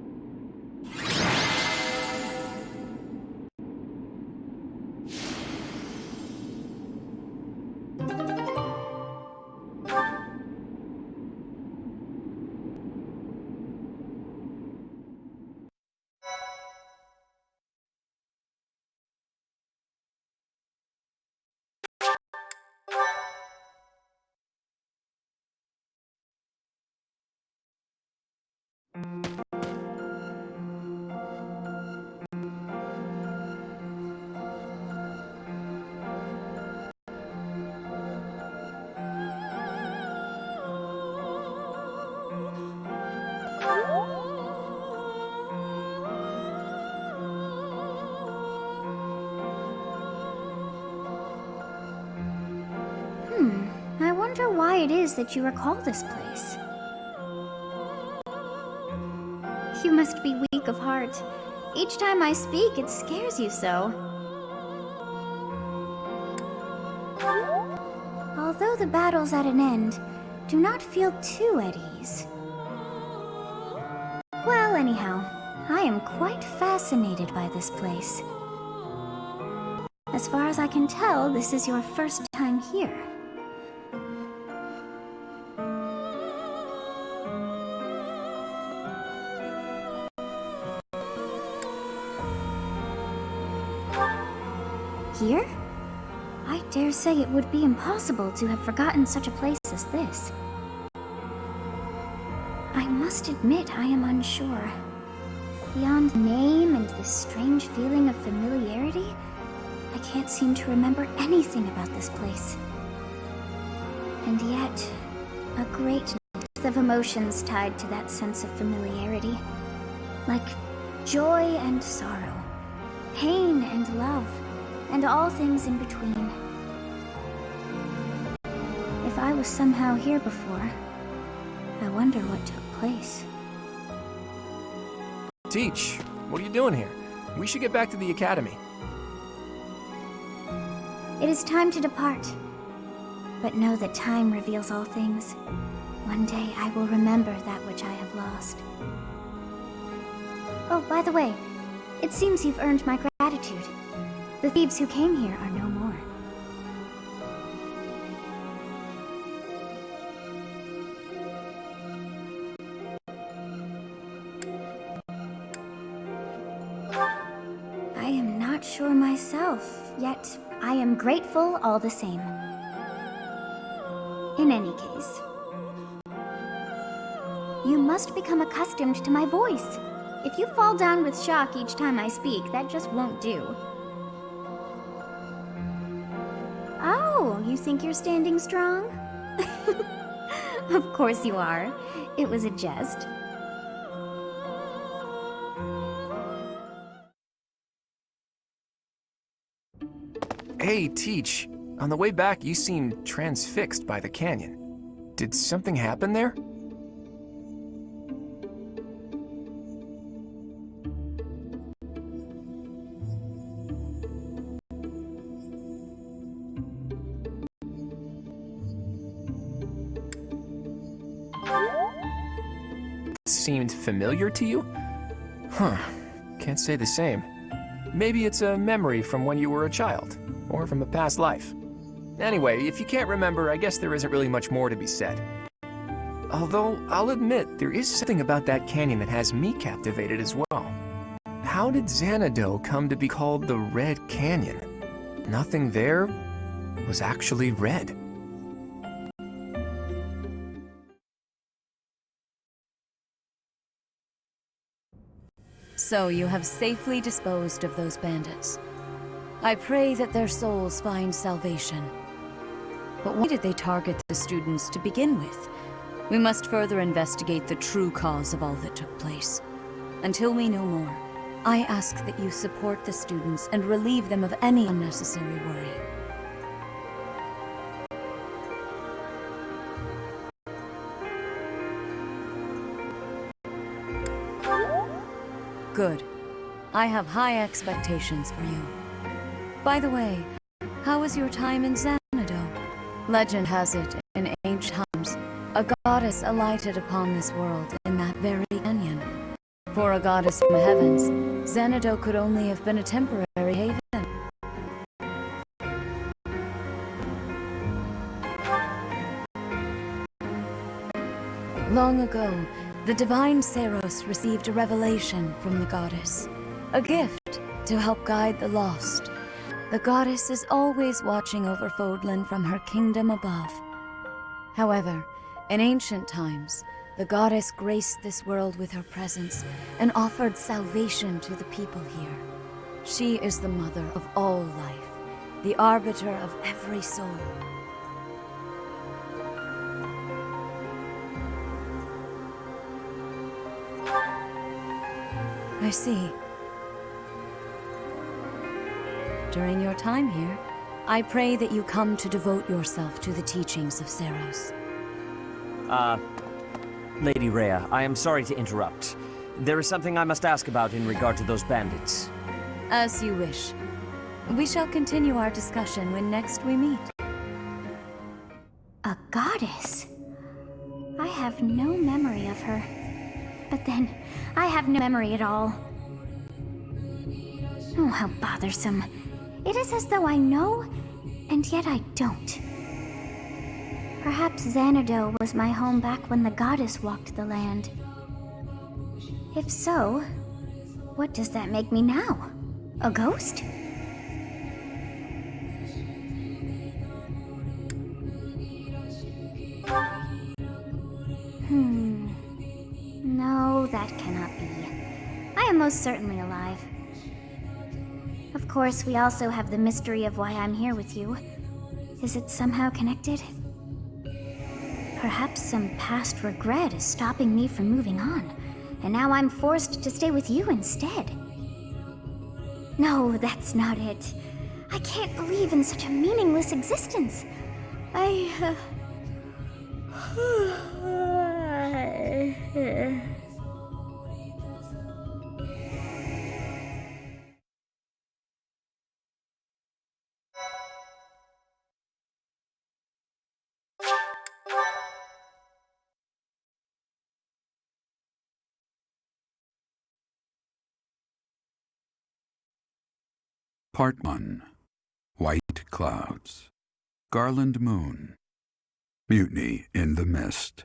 I wonder why it is that you recall this place. You must be weak of heart. Each time I speak, it scares you so. Although the battle's at an end, do not feel too at ease. Well, anyhow, I am quite fascinated by this place. As far as I can tell, this is your first time here. Here? I dare say it would be impossible to have forgotten such a place as this. I must admit I am unsure. Beyond the name and this strange feeling of familiarity, I can't seem to remember anything about this place. And yet, a great depth of emotions tied to that sense of familiarity. Like joy and sorrow, pain and love, and all things in between. If I was somehow here before, I wonder what took place. Teach, what are you doing here? We should get back to the academy. It is time to depart. But know that time reveals all things. One day I will remember that which I have lost. Oh, by the way, it seems you've earned my gratitude. The thieves who came here are no more. I am not sure myself, yet I am grateful all the same. In any case, you must become accustomed to my voice. If you fall down with shock each time I speak, that just won't do. Oh, you think you're standing strong? Of course you are. It was a jest. Hey, Teach. On the way back, you seemed transfixed by the canyon. Did something happen there? Seemed familiar to you? Huh. Can't say the same. Maybe it's a memory from when you were a child, or from a past life. Anyway, if you can't remember, I guess there isn't really much more to be said. Although, I'll admit, there is something about that canyon that has me captivated as well. How did Xanadu come to be called the Red Canyon? Nothing there was actually red. So you have safely disposed of those bandits. I pray that their souls find salvation. But why did they target the students to begin with? We must further investigate the true cause of all that took place. Until we know more, I ask that you support the students and relieve them of any unnecessary worry. Good. I have high expectations for you. By the way, how was your time in Xanadu? Legend has it, in ancient times, a goddess alighted upon this world in that very canyon. For a goddess from the heavens, Xanadu could only have been a temporary haven. Long ago, the divine Seros received a revelation from the goddess, a gift to help guide the lost. The goddess is always watching over Fodlan from her kingdom above. However, in ancient times, the goddess graced this world with her presence and offered salvation to the people here. She is the mother of all life, the arbiter of every soul. I see. During your time here, I pray that you come to devote yourself to the teachings of Seros. Lady Rhea, I am sorry to interrupt. There is something I must ask about in regard to those bandits. As you wish. We shall continue our discussion when next we meet. A goddess? I have no memory of her. But then, I have no memory at all. Oh, how bothersome. It is as though I know, and yet I don't. Perhaps Xanadu was my home back when the goddess walked the land. If so, what does that make me now? A ghost? No, that cannot be. I am most certainly alive. Of course, we also have the mystery of why I'm here with you. Is it somehow connected? Perhaps some past regret is stopping me from moving on, and now I'm forced to stay with you instead. No, that's not it. I can't believe in such a meaningless existence. Part 1. White Clouds. Garland Moon. Mutiny in the Mist.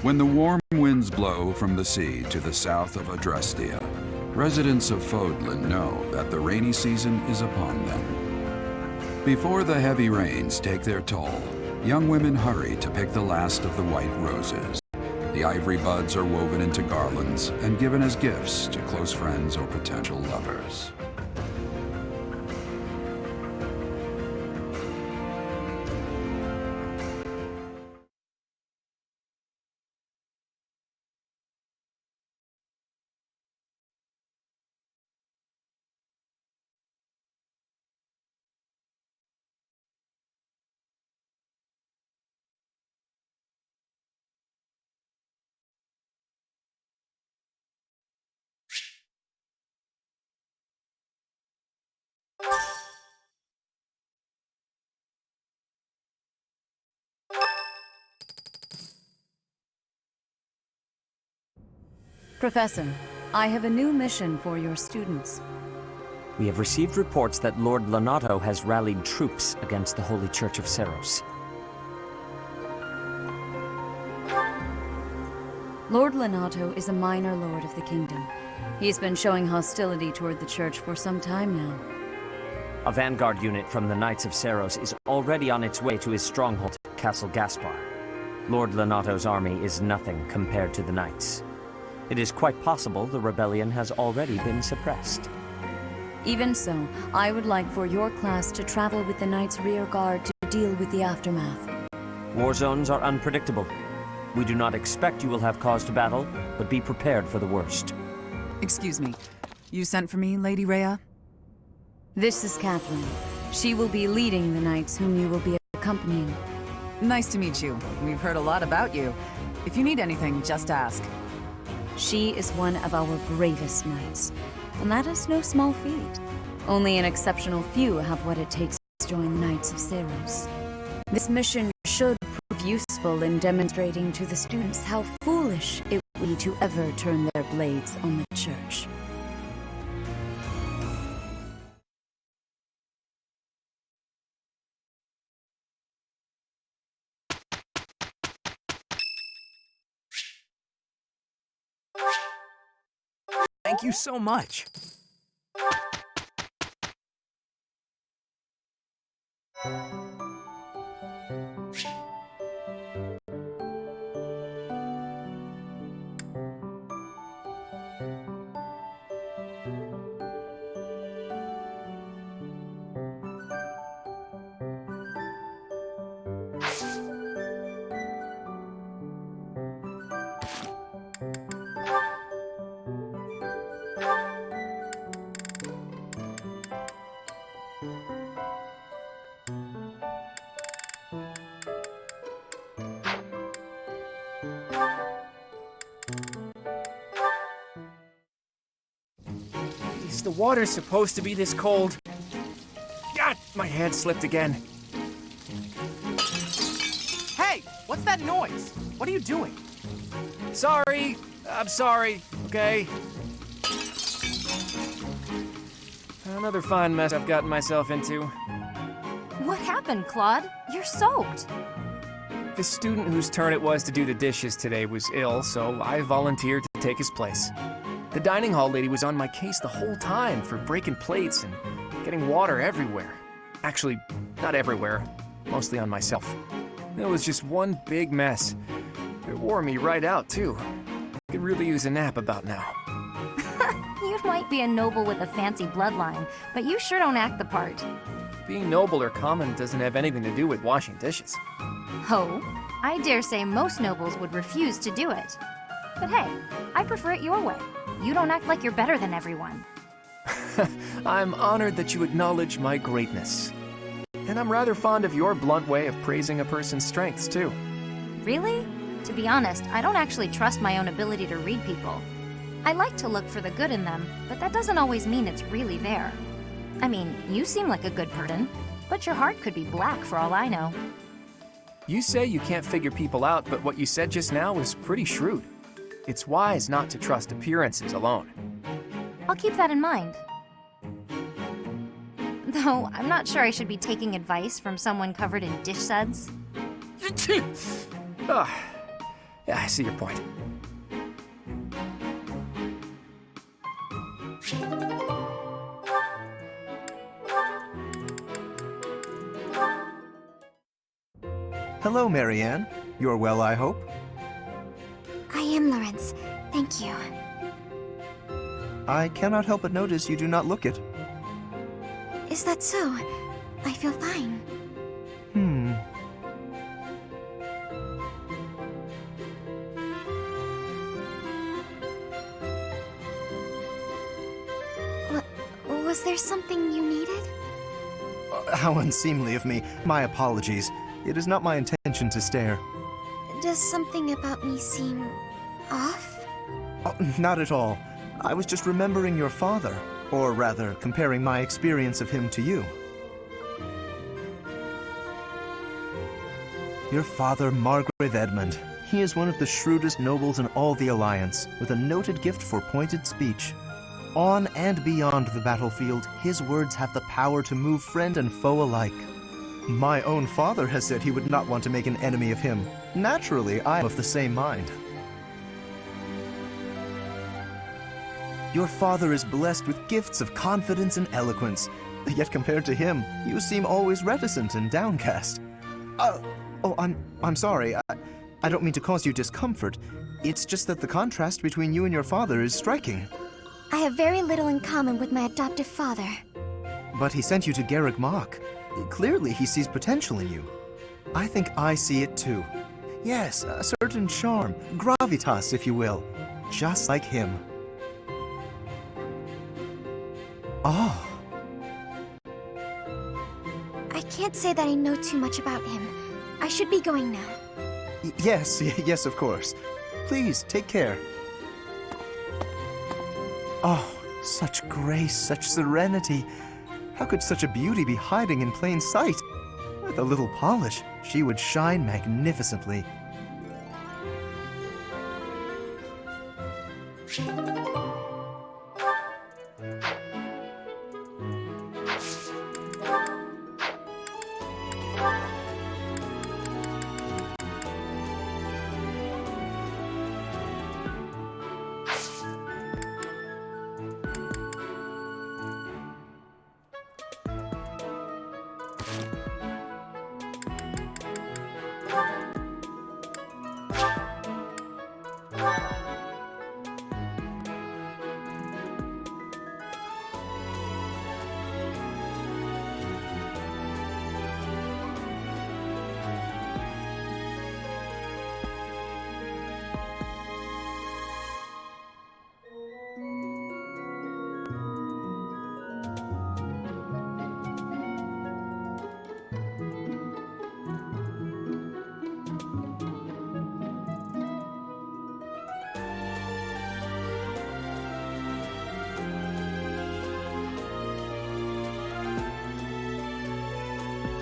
When the warm winds blow from the sea to the south of Adrestia, residents of Fodlan know that the rainy season is upon them. Before the heavy rains take their toll, young women hurry to pick the last of the white roses. The ivory buds are woven into garlands and given as gifts to close friends or potential lovers. Professor, I have a new mission for your students. We have received reports that Lord Lonato has rallied troops against the Holy Church of Seros. Lord Lonato is a minor lord of the kingdom. He's been showing hostility toward the church for some time now. A vanguard unit from the Knights of Seros is already on its way to his stronghold, Castle Gaspar. Lord Lonato's army is nothing compared to the Knights. It is quite possible the rebellion has already been suppressed. Even so, I would like for your class to travel with the Knights' rear guard to deal with the aftermath. War zones are unpredictable. We do not expect you will have cause to battle, but be prepared for the worst. Excuse me. You sent for me, Lady Rhea? This is Catherine. She will be leading the Knights whom you will be accompanying. Nice to meet you. We've heard a lot about you. If you need anything, just ask. She is one of our bravest knights, and that is no small feat. Only an exceptional few have what it takes to join the Knights of Ceros. This mission should prove useful in demonstrating to the students how foolish it would be to ever turn their blades on the Church. Thank you so much. Is the water supposed to be this cold? God, my hand slipped again. Hey, what's that noise? What are you doing? Sorry. I'm sorry, okay? Another fine mess I've gotten myself into. What happened, Claude? You're soaked. The student whose turn it was to do the dishes today was ill, so I volunteered to take his place. The dining hall lady was on my case the whole time for breaking plates and getting water everywhere. Actually, not everywhere, mostly on myself. It was just one big mess. It wore me right out, too. I could really use a nap about now. You might be a noble with a fancy bloodline, but you sure don't act the part. Being noble or common doesn't have anything to do with washing dishes. Ho, I dare say most nobles would refuse to do it. But hey, I prefer it your way. You don't act like you're better than everyone. I'm honored that you acknowledge my greatness. And I'm rather fond of your blunt way of praising a person's strengths, too. Really? To be honest, I don't actually trust my own ability to read people. I like to look for the good in them, but that doesn't always mean it's really there. I mean, you seem like a good person, but your heart could be black for all I know. You say you can't figure people out, but what you said just now was pretty shrewd. It's wise not to trust appearances alone. I'll keep that in mind. Though, I'm not sure I should be taking advice from someone covered in dish suds. Yeah, I see your point. Hello, Marianne. You're well, I hope? I am, Lawrence. Thank you. I cannot help but notice you do not look it. Is that so? I feel fine. Was there something you needed? How unseemly of me. My apologies. It is not my intention to stare. Does something about me seem off? Oh, not at all. I was just remembering your father. Or rather, comparing my experience of him to you. Your father, Margrave Edmund. He is one of the shrewdest nobles in all the Alliance, with a noted gift for pointed speech. On and beyond the battlefield, his words have the power to move friend and foe alike. My own father has said he would not want to make an enemy of him. Naturally, I am of the same mind. Your father is blessed with gifts of confidence and eloquence, yet compared to him, you seem always reticent and downcast. I'm sorry. I don't mean to cause you discomfort. It's just that the contrast between you and your father is striking. I have very little in common with my adoptive father. But he sent you to Garreg Mach. Clearly, he sees potential in you. I think I see it too. Yes, a certain charm, gravitas, if you will. Just like him. Oh. I can't say that I know too much about him. I should be going now. Yes, yes, of course. Please, take care. Oh, such grace, such serenity. How could such a beauty be hiding in plain sight? With a little polish, she would shine magnificently.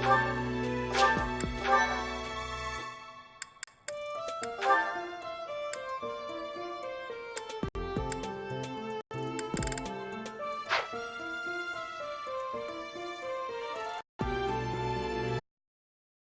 Bye.